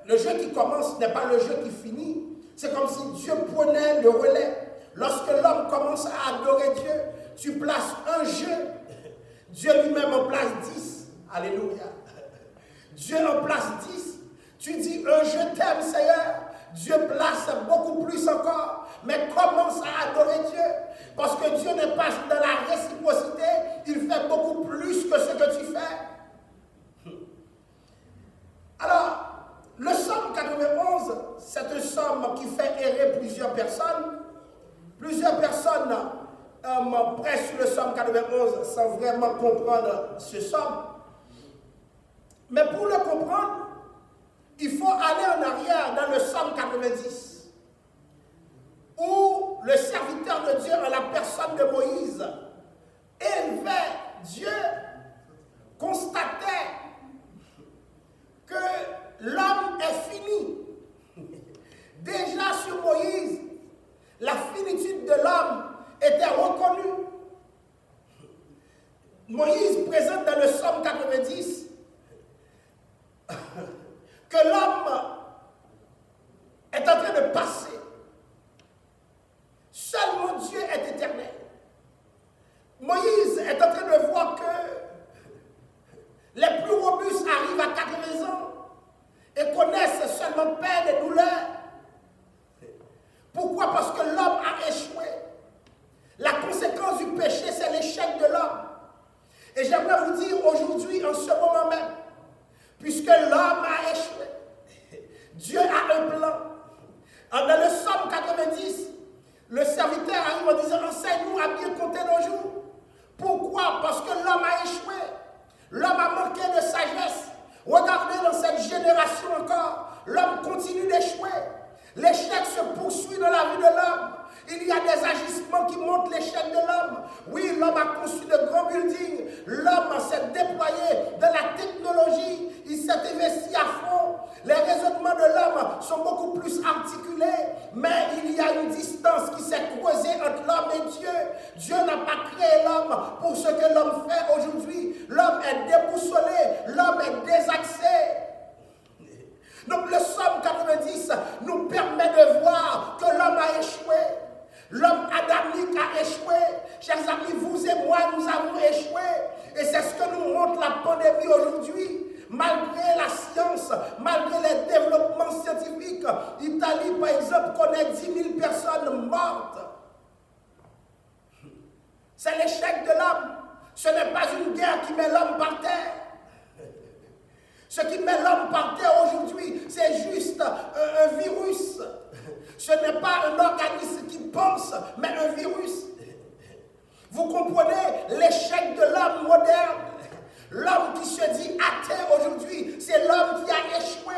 le jeu qui commence n'est pas le jeu qui finit. C'est comme si Dieu prenait le relais. Lorsque l'homme commence à adorer Dieu, tu places un jeu. Dieu lui-même en place 10. Alléluia. Dieu en place 10. Tu dis un je t'aime, Seigneur. Dieu place beaucoup plus encore. Mais commence à adorer Dieu. Parce que Dieu n'est pas dans la réciprocité. Il fait beaucoup plus que ce que tu fais. Alors, le psaume 91, c'est un psaume qui fait errer plusieurs personnes. Plusieurs personnes prêchent sur le psaume 91 sans vraiment comprendre ce psaume. Mais pour le comprendre, il faut aller en arrière dans le psaume 90, où le serviteur de Dieu, en la personne de Moïse, élevait Dieu, constatait que l'homme est fini. Déjà sur Moïse, la finitude de l'homme était reconnue. Moïse présente dans le psaume 90 que l'homme est en train de passer. Seulement Dieu est éternel. Moïse est en train de voir que les plus robustes arrivent à 80 ans et connaissent seulement peine et douleur. Pourquoi? Parce que l'homme a échoué. La conséquence du péché, c'est l'échec de l'homme. Et j'aimerais vous dire aujourd'hui, en ce moment même, puisque l'homme a échoué, Dieu a un plan. Dans le Psaume 90, le serviteur arrive en disant, enseigne-nous à bien compter nos jours. Pourquoi? Parce que l'homme a échoué. L'homme a manqué de sagesse. Regardez dans cette génération encore, l'homme continue d'échouer. L'échec se poursuit dans la vie de l'homme. Il y a des agissements qui montrent l'échec de l'homme. Oui, l'homme a conçu de grands buildings. L'homme s'est déployé dans la technologie. Il s'est investi à fond. Les raisonnements de l'homme sont beaucoup plus articulés. Mais il y a une distance qui s'est creusée entre l'homme et Dieu. Dieu n'a pas créé l'homme pour ce que l'homme fait aujourd'hui. L'homme est déboussolé. L'homme est désaxé. Donc le Psaume 90 nous permet de voir que l'homme a échoué. L'homme adamique a échoué. Chers amis, vous et moi, nous avons échoué. Et c'est ce que nous montre la pandémie aujourd'hui. Malgré la science, malgré les développements scientifiques, l'Italie, par exemple, connaît 10 000 personnes mortes. C'est l'échec de l'homme. Ce n'est pas une guerre qui met l'homme par terre. Ce qui met l'homme par terre aujourd'hui, c'est juste un virus. Ce n'est pas un organisme qui pense, mais un virus. Vous comprenez l'échec de l'homme moderne. L'homme qui se dit athée aujourd'hui, c'est l'homme qui a échoué.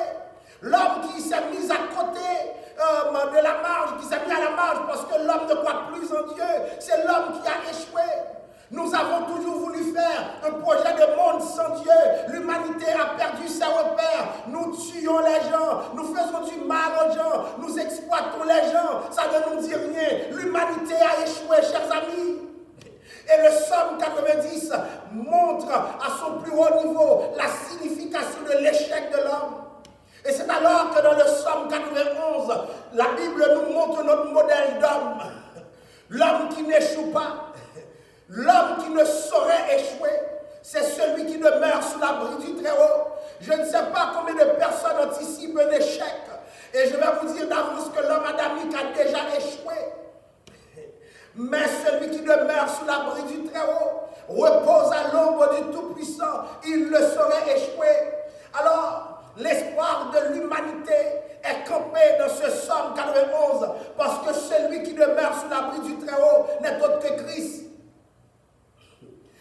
L'homme qui s'est mis à côté de la marge, qui s'est mis à la marge parce que l'homme ne croit plus en Dieu, c'est l'homme qui a échoué. Nous avons toujours voulu faire un projet de monde sans Dieu. L'humanité a perdu ses repères. Nous tuons les gens. Nous faisons du mal aux gens. Nous exploitons les gens. Ça ne nous dit rien. L'humanité a échoué, chers amis. Et le Psaume 90 montre à son plus haut niveau la signification de l'échec de l'homme. Et c'est alors que dans le Psaume 91, la Bible nous montre notre modèle d'homme. L'homme qui n'échoue pas. L'homme qui ne saurait échouer, c'est celui qui demeure sous l'abri du Très-Haut. Je ne sais pas combien de personnes anticipent un échec. Et je vais vous dire d'avance que l'homme adamique a déjà échoué. Mais celui qui demeure sous l'abri du Très-Haut repose à l'ombre du Tout-Puissant. Il ne saurait échouer. Alors, l'espoir de l'humanité est campé dans ce Psaume 91 parce que celui qui demeure sous l'abri du Très-Haut n'est autre que Christ.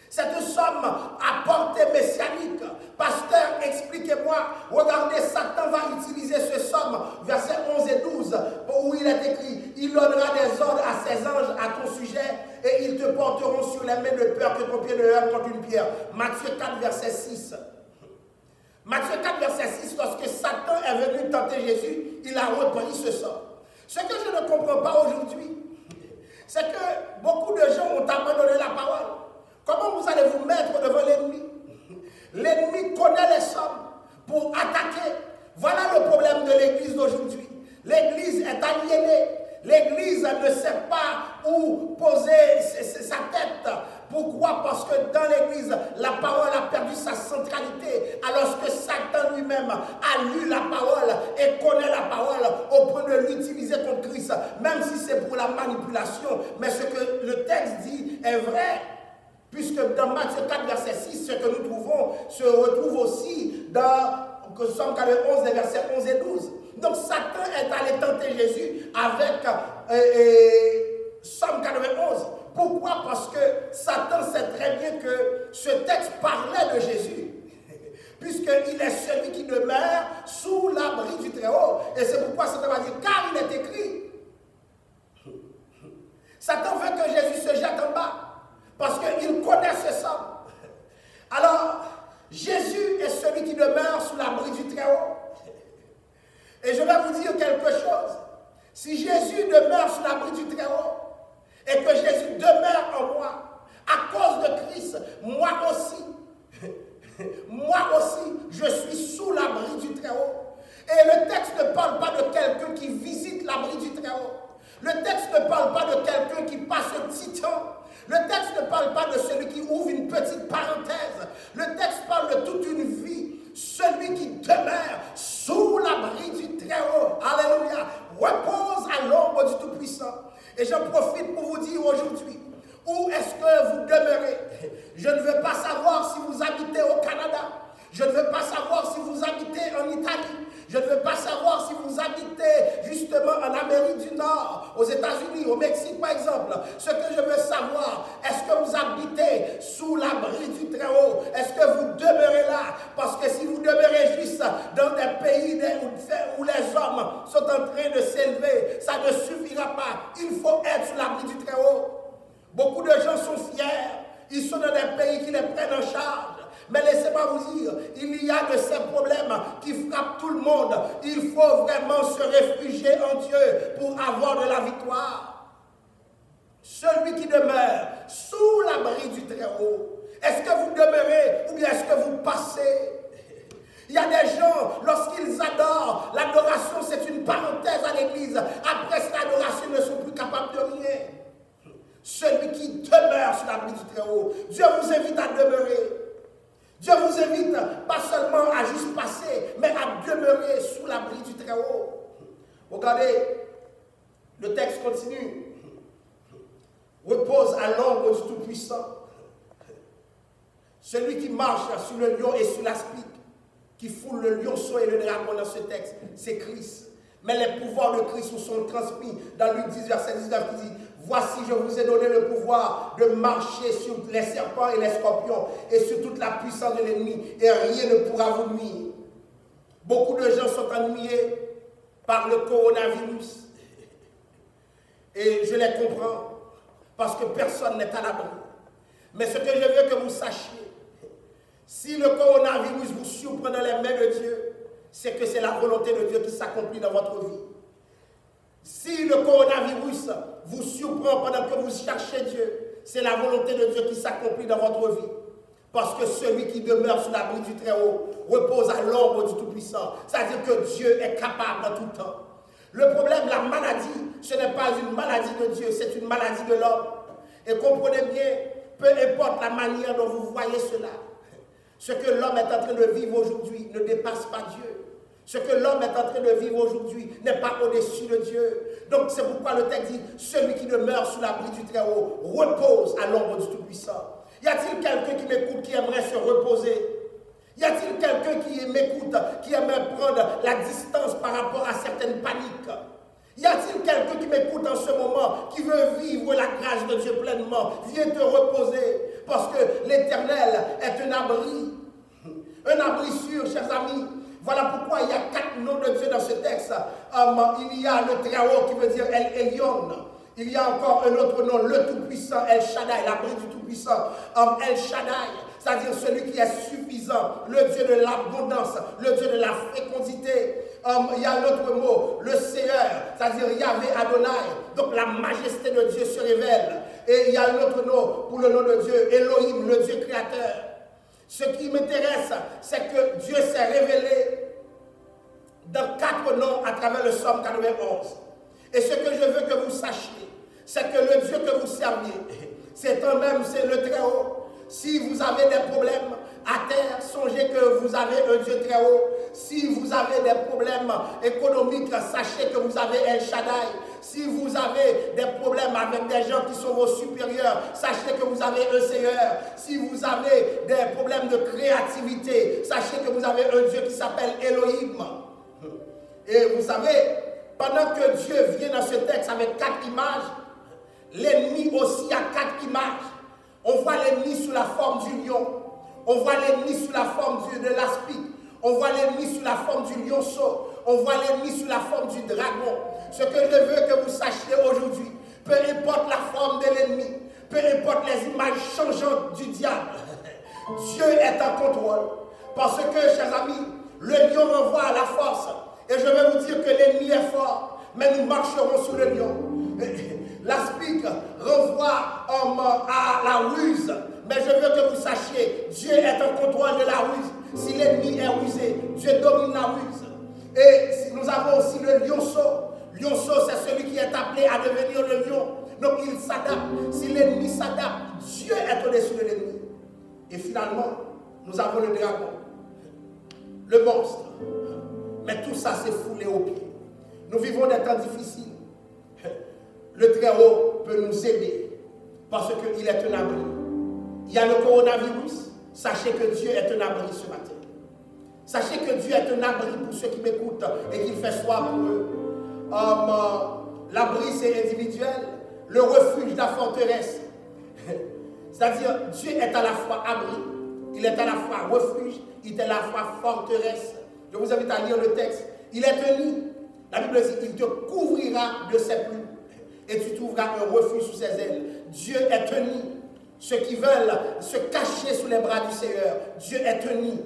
Cette somme à portée messianique. Pasteur, expliquez-moi. Regardez, Satan va utiliser ce somme, versets 11 et 12, où il est écrit, il donnera des ordres à ses anges à ton sujet, et ils te porteront sur les mains de peur que ton pied ne heurte contre une pierre. Matthieu 4, verset 6. Matthieu 4, verset 6, lorsque Satan est venu tenter Jésus, il a repris ce somme. Ce que je ne comprends pas aujourd'hui, c'est que beaucoup de gens ont abandonné la parole. Comment vous allez vous mettre devant l'ennemi? L'ennemi connaît les sommes pour attaquer. Voilà le problème de l'église d'aujourd'hui. L'église est aliénée. L'église ne sait pas où poser sa tête. Pourquoi? Parce que dans l'église, la parole a perdu sa centralité. Alors que Satan lui-même a lu la parole et connaît la parole au point de l'utiliser contre Christ. Même si c'est pour la manipulation. Mais ce que le texte dit est vrai. Puisque dans Matthieu 4, verset 6, ce que nous trouvons se retrouve aussi dans Psaume 91, versets 11 et 12. Donc Satan est allé tenter Jésus avec Psaume 91. Pourquoi? Parce que Satan sait très bien que ce texte parlait de Jésus. Puisqu'il est celui qui demeure sous l'abri du Très-Haut. Et c'est pourquoi Satan va dire, car il est écrit. Satan veut que Jésus se jette en bas. Parce qu'il connaît ce somme. Alors, Jésus est celui qui demeure sous l'abri du Très-Haut. Et je vais vous dire quelque chose. Si Jésus demeure sous l'abri du Très-Haut, et que Jésus demeure en moi, à cause de Christ, moi aussi, je suis sous l'abri du Très-Haut. Et le texte ne parle pas de quelqu'un qui visite l'abri du Très-Haut. Le texte ne parle pas de quelqu'un qui passe un petit temps. Le texte ne parle pas de celui qui ouvre une petite parenthèse. Le texte parle de toute une vie. Celui qui demeure sous l'abri du Très-Haut, alléluia, repose à l'ombre du Tout-Puissant. Et j'en profite pour vous dire aujourd'hui, où est-ce que vous demeurez? Je ne veux pas savoir si vous habitez au Canada. Je ne veux pas savoir si vous habitez en Italie. Je ne veux pas savoir si vous habitez justement en Amérique du Nord, aux États-Unis, au Mexique par exemple. Ce que je veux savoir, est-ce que vous habitez sous l'abri du Très-Haut? Est-ce que vous demeurez là? Parce que si vous demeurez juste dans des pays où les hommes sont en train de s'élever, ça ne suffira pas. Il faut être sous l'abri du Très-Haut. Beaucoup de gens sont fiers. Ils sont dans des pays qui les prennent en charge. Mais laissez-moi vous dire, il y a de ces problèmes qui frappent tout le monde. Il faut vraiment se réfugier en Dieu pour avoir de la victoire. Celui qui demeure sous l'abri du Très-Haut, est-ce que vous demeurez ou bien est-ce que vous passez? Il y a des gens, lorsqu'ils adorent, l'adoration c'est une parenthèse à l'église. Après cette adoration, ils ne sont plus capables de rien. Celui qui demeure sous l'abri du Très-Haut, Dieu vous invite à demeurer. Dieu vous invite pas seulement à juste passer, mais à demeurer sous l'abri du Très-Haut. Regardez, le texte continue. Repose à l'ombre du Tout-Puissant. Celui qui marche sur le lion et sur l'aspic, qui foule le lionceau et le dragon dans ce texte, c'est Christ. Mais les pouvoirs de Christ nous sont transmis dans Luc 10, verset 19, qui dit: voici, je vous ai donné le pouvoir de marcher sur les serpents et les scorpions et sur toute la puissance de l'ennemi, et rien ne pourra vous nuire. Beaucoup de gens sont ennuyés par le coronavirus. Et je les comprends, parce que personne n'est à l'abri. Mais ce que je veux que vous sachiez, si le coronavirus vous surprend dans les mains de Dieu, c'est que c'est la volonté de Dieu qui s'accomplit dans votre vie. Si le coronavirus vous surprend pendant que vous cherchez Dieu, c'est la volonté de Dieu qui s'accomplit dans votre vie. Parce que celui qui demeure sous l'abri du Très-Haut repose à l'ombre du Tout-Puissant. C'est-à-dire que Dieu est capable en tout temps. Le problème, la maladie, ce n'est pas une maladie de Dieu, c'est une maladie de l'homme. Et comprenez bien, peu importe la manière dont vous voyez cela, ce que l'homme est en train de vivre aujourd'hui ne dépasse pas Dieu. Ce que l'homme est en train de vivre aujourd'hui n'est pas au-dessus de Dieu. Donc c'est pourquoi le texte dit, celui qui demeure sous l'abri du Très-Haut repose à l'ombre du Tout-Puissant. Y a-t-il quelqu'un qui m'écoute qui aimerait se reposer? Y a-t-il quelqu'un qui m'écoute qui aimerait prendre la distance par rapport à certaines paniques? Y a-t-il quelqu'un qui m'écoute en ce moment qui veut vivre la grâce de Dieu pleinement? Viens te reposer parce que l'Éternel est un abri sûr, chers amis. Voilà pourquoi il y a 4 noms de Dieu dans ce texte. Il y a le Très-Haut qui veut dire El Elyon. Il y a encore un autre nom, le Tout-Puissant, El Shaddai, l'abri du Tout-Puissant. El Shaddai, c'est-à-dire celui qui est suffisant, le Dieu de l'abondance, le Dieu de la fécondité. Il y a un autre mot, le Seigneur, c'est-à-dire Yahvé Adonai. Donc la majesté de Dieu se révèle. Et il y a un autre nom pour le nom de Dieu, Elohim, le Dieu créateur. Ce qui m'intéresse, c'est que Dieu s'est révélé dans 4 noms à travers le Psaume 91. Et ce que je veux que vous sachiez, c'est que le Dieu que vous serviez, c'est quand-même, c'est le Très-Haut. Si vous avez des problèmes à terre, songez que vous avez un Dieu Très-Haut. Si vous avez des problèmes économiques, sachez que vous avez El Shaddai. Si vous avez des problèmes avec des gens qui sont vos supérieurs, sachez que vous avez un Seigneur. Si vous avez des problèmes de créativité, sachez que vous avez un Dieu qui s'appelle Elohim. Et vous savez, pendant que Dieu vient dans ce texte avec 4 images, l'ennemi aussi a 4 images. On voit l'ennemi sous la forme du lion. On voit l'ennemi sous la forme de l'aspic. On voit l'ennemi sous la forme du lionceau. On voit l'ennemi sous la forme du dragon. Ce que je veux que vous sachiez aujourd'hui, peu importe la forme de l'ennemi, peu importe les images changeantes du diable, Dieu est en contrôle. Parce que, chers amis, le lion renvoie à la force. Et je vais vous dire que l'ennemi est fort, mais nous marcherons sous le lion. L'aspic renvoie à la ruse. Mais je veux que vous sachiez, Dieu est en contrôle de la ruse. Si l'ennemi est rusé, Dieu domine la ruse. Et nous avons aussi le lionceau. Lionceau, c'est celui qui est appelé à devenir le lion. Donc il s'adapte. Si l'ennemi s'adapte, Dieu est au-dessus de l'ennemi. Et finalement, nous avons le dragon, le monstre. Mais tout ça s'est foulé aux pieds. Nous vivons des temps difficiles. le Très-Haut peut nous aider parce qu'il est un abri. Il y a le coronavirus, sachez que Dieu est un abri ce matin. Sachez que Dieu est un abri pour ceux qui m'écoutent et qu'il fait soir pour eux. L'abri, c'est individuel. Le refuge, la forteresse. C'est-à-dire, Dieu est à la fois abri, il est à la fois refuge, il est à la fois forteresse. Je vous invite à lire le texte. Il est un nid. La Bible dit, il te couvrira de ses plumes et tu trouveras un refuge sous ses ailes. Dieu est un nid. Ceux qui veulent se cacher sous les bras du Seigneur, Dieu est un nid.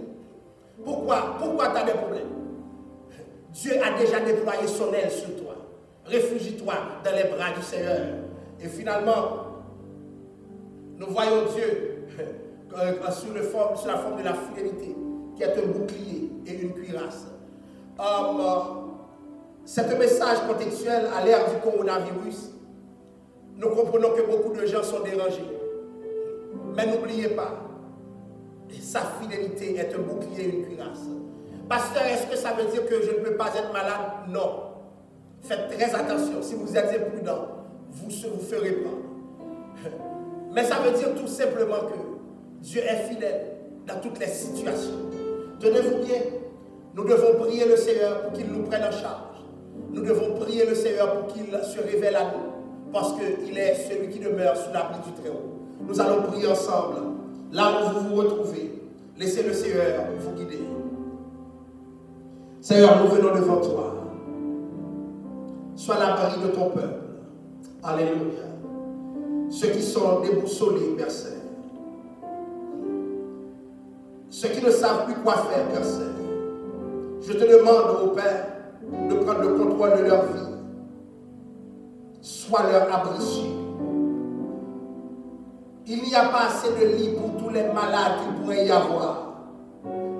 Pourquoi tu as des problèmes? Dieu a déjà déployé son aile sur toi. Réfugie-toi dans les bras du Seigneur. Et finalement, nous voyons Dieu sous la forme de la fidélité, qui est un bouclier et une cuirasse. C'est un message contextuel à l'ère du coronavirus. Nous comprenons que beaucoup de gens sont dérangés. Mais n'oubliez pas, sa fidélité est un bouclier et une cuirasse. Pasteur, est-ce que ça veut dire que je ne peux pas être malade? Non. Faites très attention. Si vous êtes imprudent, vous ne vous ferez pas. Mais ça veut dire tout simplement que Dieu est fidèle dans toutes les situations. Tenez-vous bien, nous devons prier le Seigneur pour qu'il nous prenne en charge. Nous devons prier le Seigneur pour qu'il se révèle à nous, parce qu'il est celui qui demeure sous l'abri du Très-Haut. Nous allons prier ensemble. Là où vous vous retrouvez, laissez le Seigneur vous guider. Seigneur, nous venons devant toi. Sois l'abri de ton peuple. Alléluia. Ceux qui sont déboussolés, Père Saint. Ceux qui ne savent plus quoi faire, Père Saint. Je te demande, ô Père, de prendre le contrôle de leur vie. Sois leur abri sûr. Il n'y a pas assez de lits pour tous les malades qu'il pourrait y avoir.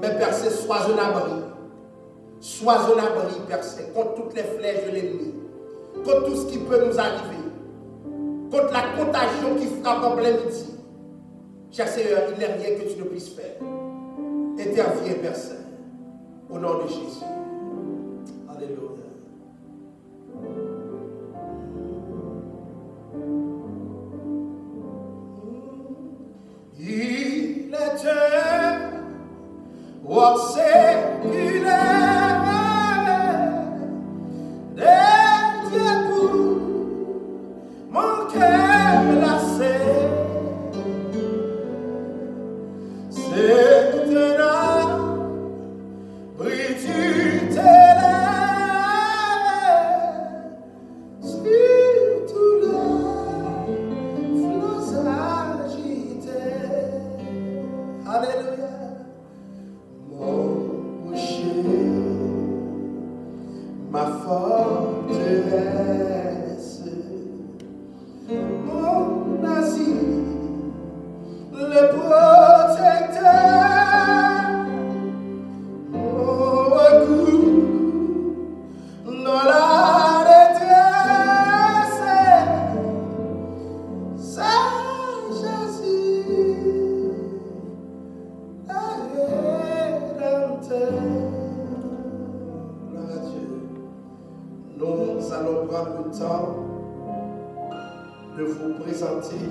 Mais Père Saint, sois un abri. Sois un abri, Père Saint, contre toutes les flèches de l'ennemi. Contre tout ce qui peut nous arriver. Contre la contagion qui frappe en plein midi. Cher Seigneur, il n'est rien que tu ne puisses faire. Interviens, Père Saint, au nom de Jésus. Alléluia. Il est un roi séculaire des dieux pour mon cœur glacé. C'est un abri du ténèbre sur tout le flot agité. Alléluia. Mon rocher, ma forteresse, mon asile, le protecteur, mon recours dans la détresse, c'est Jésus, le Rédempteur. Gloire à Dieu. Nous allons prendre le temps de vous présenter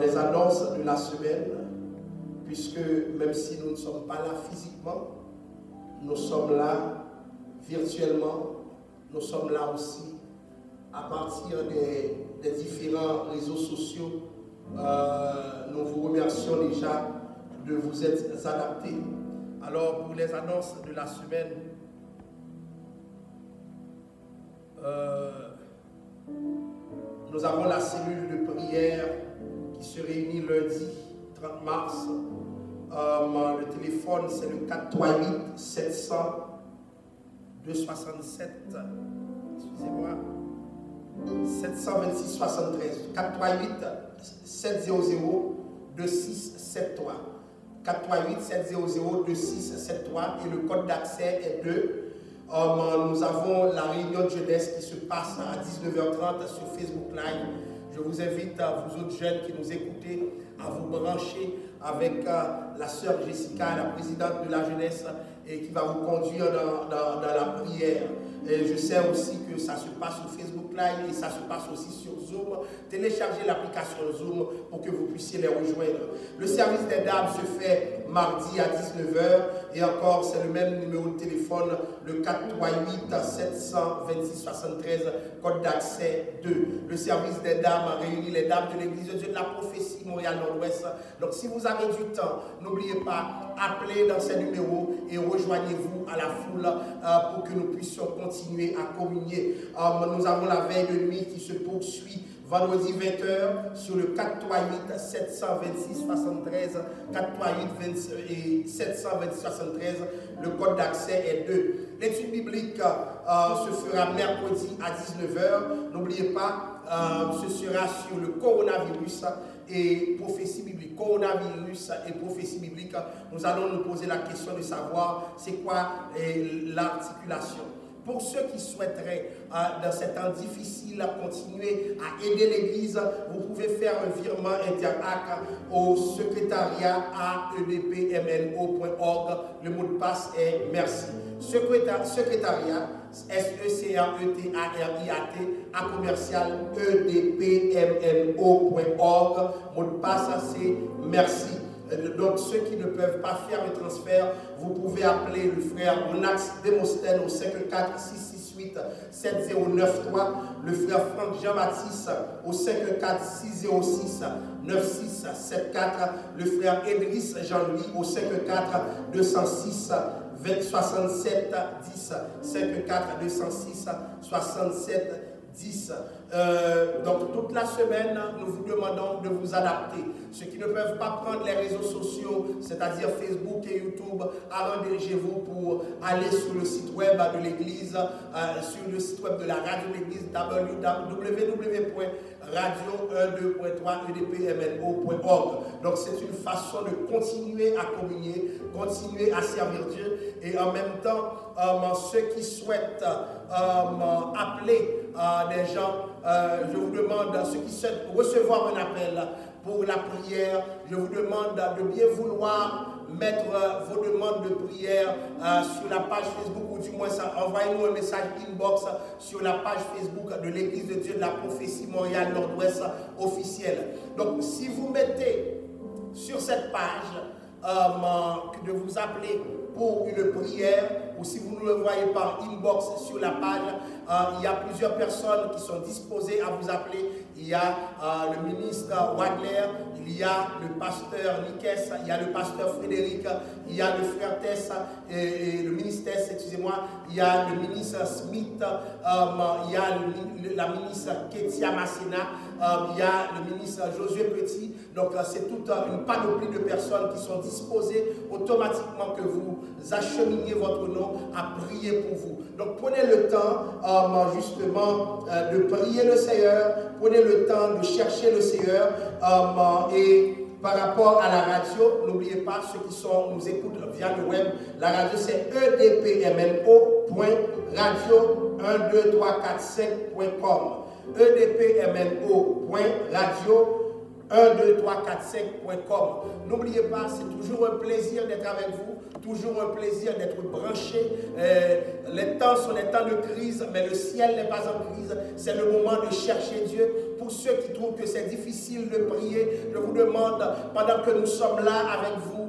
les annonces de la semaine, puisque même si nous ne sommes pas là physiquement, nous sommes là virtuellement, nous sommes là aussi à partir des différents réseaux sociaux. Nous vous remercions déjà de vous être adaptés. Alors pour les annonces de la semaine, nous avons la cellule de prière qui se réunit lundi 30 mars. Le téléphone, c'est le 438 700 267. Excusez-moi. 726 73. 438 700 2673. 438 700 2673. Et le code d'accès est 2. Nous avons la réunion de jeunesse qui se passe à 19h30 sur Facebook Live. Je vous invite, vous autres jeunes qui nous écoutez, à vous brancher avec la sœur Jessica, la présidente de la jeunesse, et qui va vous conduire dans la prière. Et je sais aussi que ça se passe sur Facebook Live et ça se passe aussi sur Zoom. Téléchargez l'application Zoom pour que vous puissiez les rejoindre. Le service des dames se fait mardi à 19h et encore c'est le même numéro de téléphone, le 438 726 73, code d'accès 2. Le service des dames réunit les dames de l'Église de Dieu de la prophétie Montréal Nord-Ouest. Donc si vous avez du temps, n'oubliez pas, appelez dans ces numéros et rejoignez-vous à la foule pour que nous puissions continuer à communier. Nous avons la veille de nuit qui se poursuit vendredi 20h sur le 438 726 73, 438 726 73, le code d'accès est 2. L'étude biblique se fera mercredi à 19h. N'oubliez pas, ce sera sur le coronavirus et prophétie biblique. Coronavirus et prophétie biblique. Nous allons nous poser la question de savoir c'est quoi l'articulation. Pour ceux qui souhaiteraient, dans ces temps difficiles, continuer à aider l'Église, vous pouvez faire un virement interac au secrétariat edpmno.org. Le mot de passe est merci. Secrétariat, SECRETARIAT, à commercial edpmno.org. Mot de passe, c'est merci. Donc, ceux qui ne peuvent pas faire le transfert, vous pouvez appeler le frère Monax Démosthène au 54 668 7093, le frère Franck Jean-Baptiste au 54 606 9674, le frère Edris Jean-Louis au 54 206 67 10, 54 206 67 10. Donc toute la semaine, nous vous demandons de vous adapter. Ceux qui ne peuvent pas prendre les réseaux sociaux, c'est-à-dire Facebook et YouTube, arrangez-vous pour aller sur le site web de l'Église, sur le site web de la radio de l'Église, www.radio12.3edpmno.org. Donc c'est une façon de continuer à communier, continuer à servir Dieu et en même temps, ceux qui souhaitent appeler des gens, je vous demande, ceux qui souhaitent recevoir un appel pour la prière, je vous demande de bien vouloir mettre vos demandes de prière sur la page Facebook ou du moins envoyez-nous un message inbox sur la page Facebook de l'Église de Dieu de la prophétie Montréal Nord-Ouest officielle. Donc si vous mettez sur cette page de vous appeler pour une prière ou si vous nous le voyez par inbox sur la page, il y a plusieurs personnes qui sont disposées à vous appeler. Il y a le ministre Wagner, il y a le pasteur Nikes, il y a le pasteur Frédéric, il y a le frère Tess, et le ministre Tess, excusez-moi, il y a le ministre Smith, il y a la ministre Ketia Massena, il y a le ministre Josué Petit. Donc c'est toute une panoplie de personnes qui sont disposées automatiquement que vous acheminiez votre nom à prier pour vous. Donc prenez le temps justement de prier le Seigneur, prenez le temps de chercher le Seigneur et par rapport à la radio, n'oubliez pas, ceux qui nous écoutent via le web, la radio c'est edpmno.radio12345.com edpmno.radio12345.com. N'oubliez pas, c'est toujours un plaisir d'être avec vous, toujours un plaisir d'être branché. Les temps sont les temps de crise, mais le ciel n'est pas en crise. C'est le moment de chercher Dieu. Pour ceux qui trouvent que c'est difficile de prier, je vous demande, pendant que nous sommes là avec vous,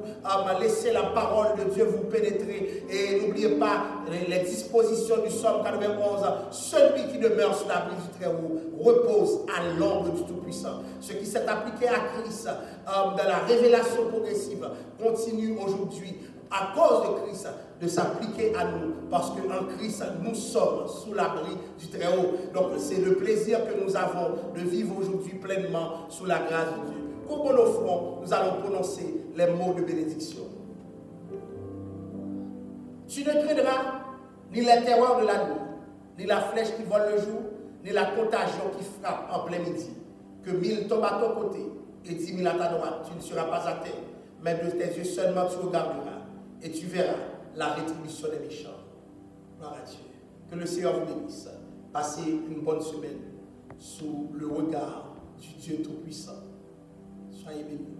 laissez la parole de Dieu vous pénétrer. Et n'oubliez pas les dispositions du psaume 91. Celui qui demeure sous l'abri du Très-Haut repose à l'ombre du Tout-Puissant. Ce qui s'est appliqué à Christ dans la révélation progressive continue aujourd'hui, à cause de Christ, de s'appliquer à nous, parce qu'en Christ, nous sommes sous l'abri du Très-Haut. Donc, c'est le plaisir que nous avons de vivre aujourd'hui pleinement sous la grâce de Dieu. Courbons nos fronts, nous allons prononcer les mots de bénédiction. Tu ne craindras ni les terreurs de la nuit, ni la flèche qui vole le jour, ni la contagion qui frappe en plein midi. Que 1000 tombent à ton côté et 10 000 à ta droite, tu ne seras pas à terre, mais de tes yeux seulement tu regarderas et tu verras la rétribution des méchants. Gloire à Dieu. Que le Seigneur vous bénisse. Passez une bonne semaine sous le regard du Dieu Tout-Puissant. Soyez bénis.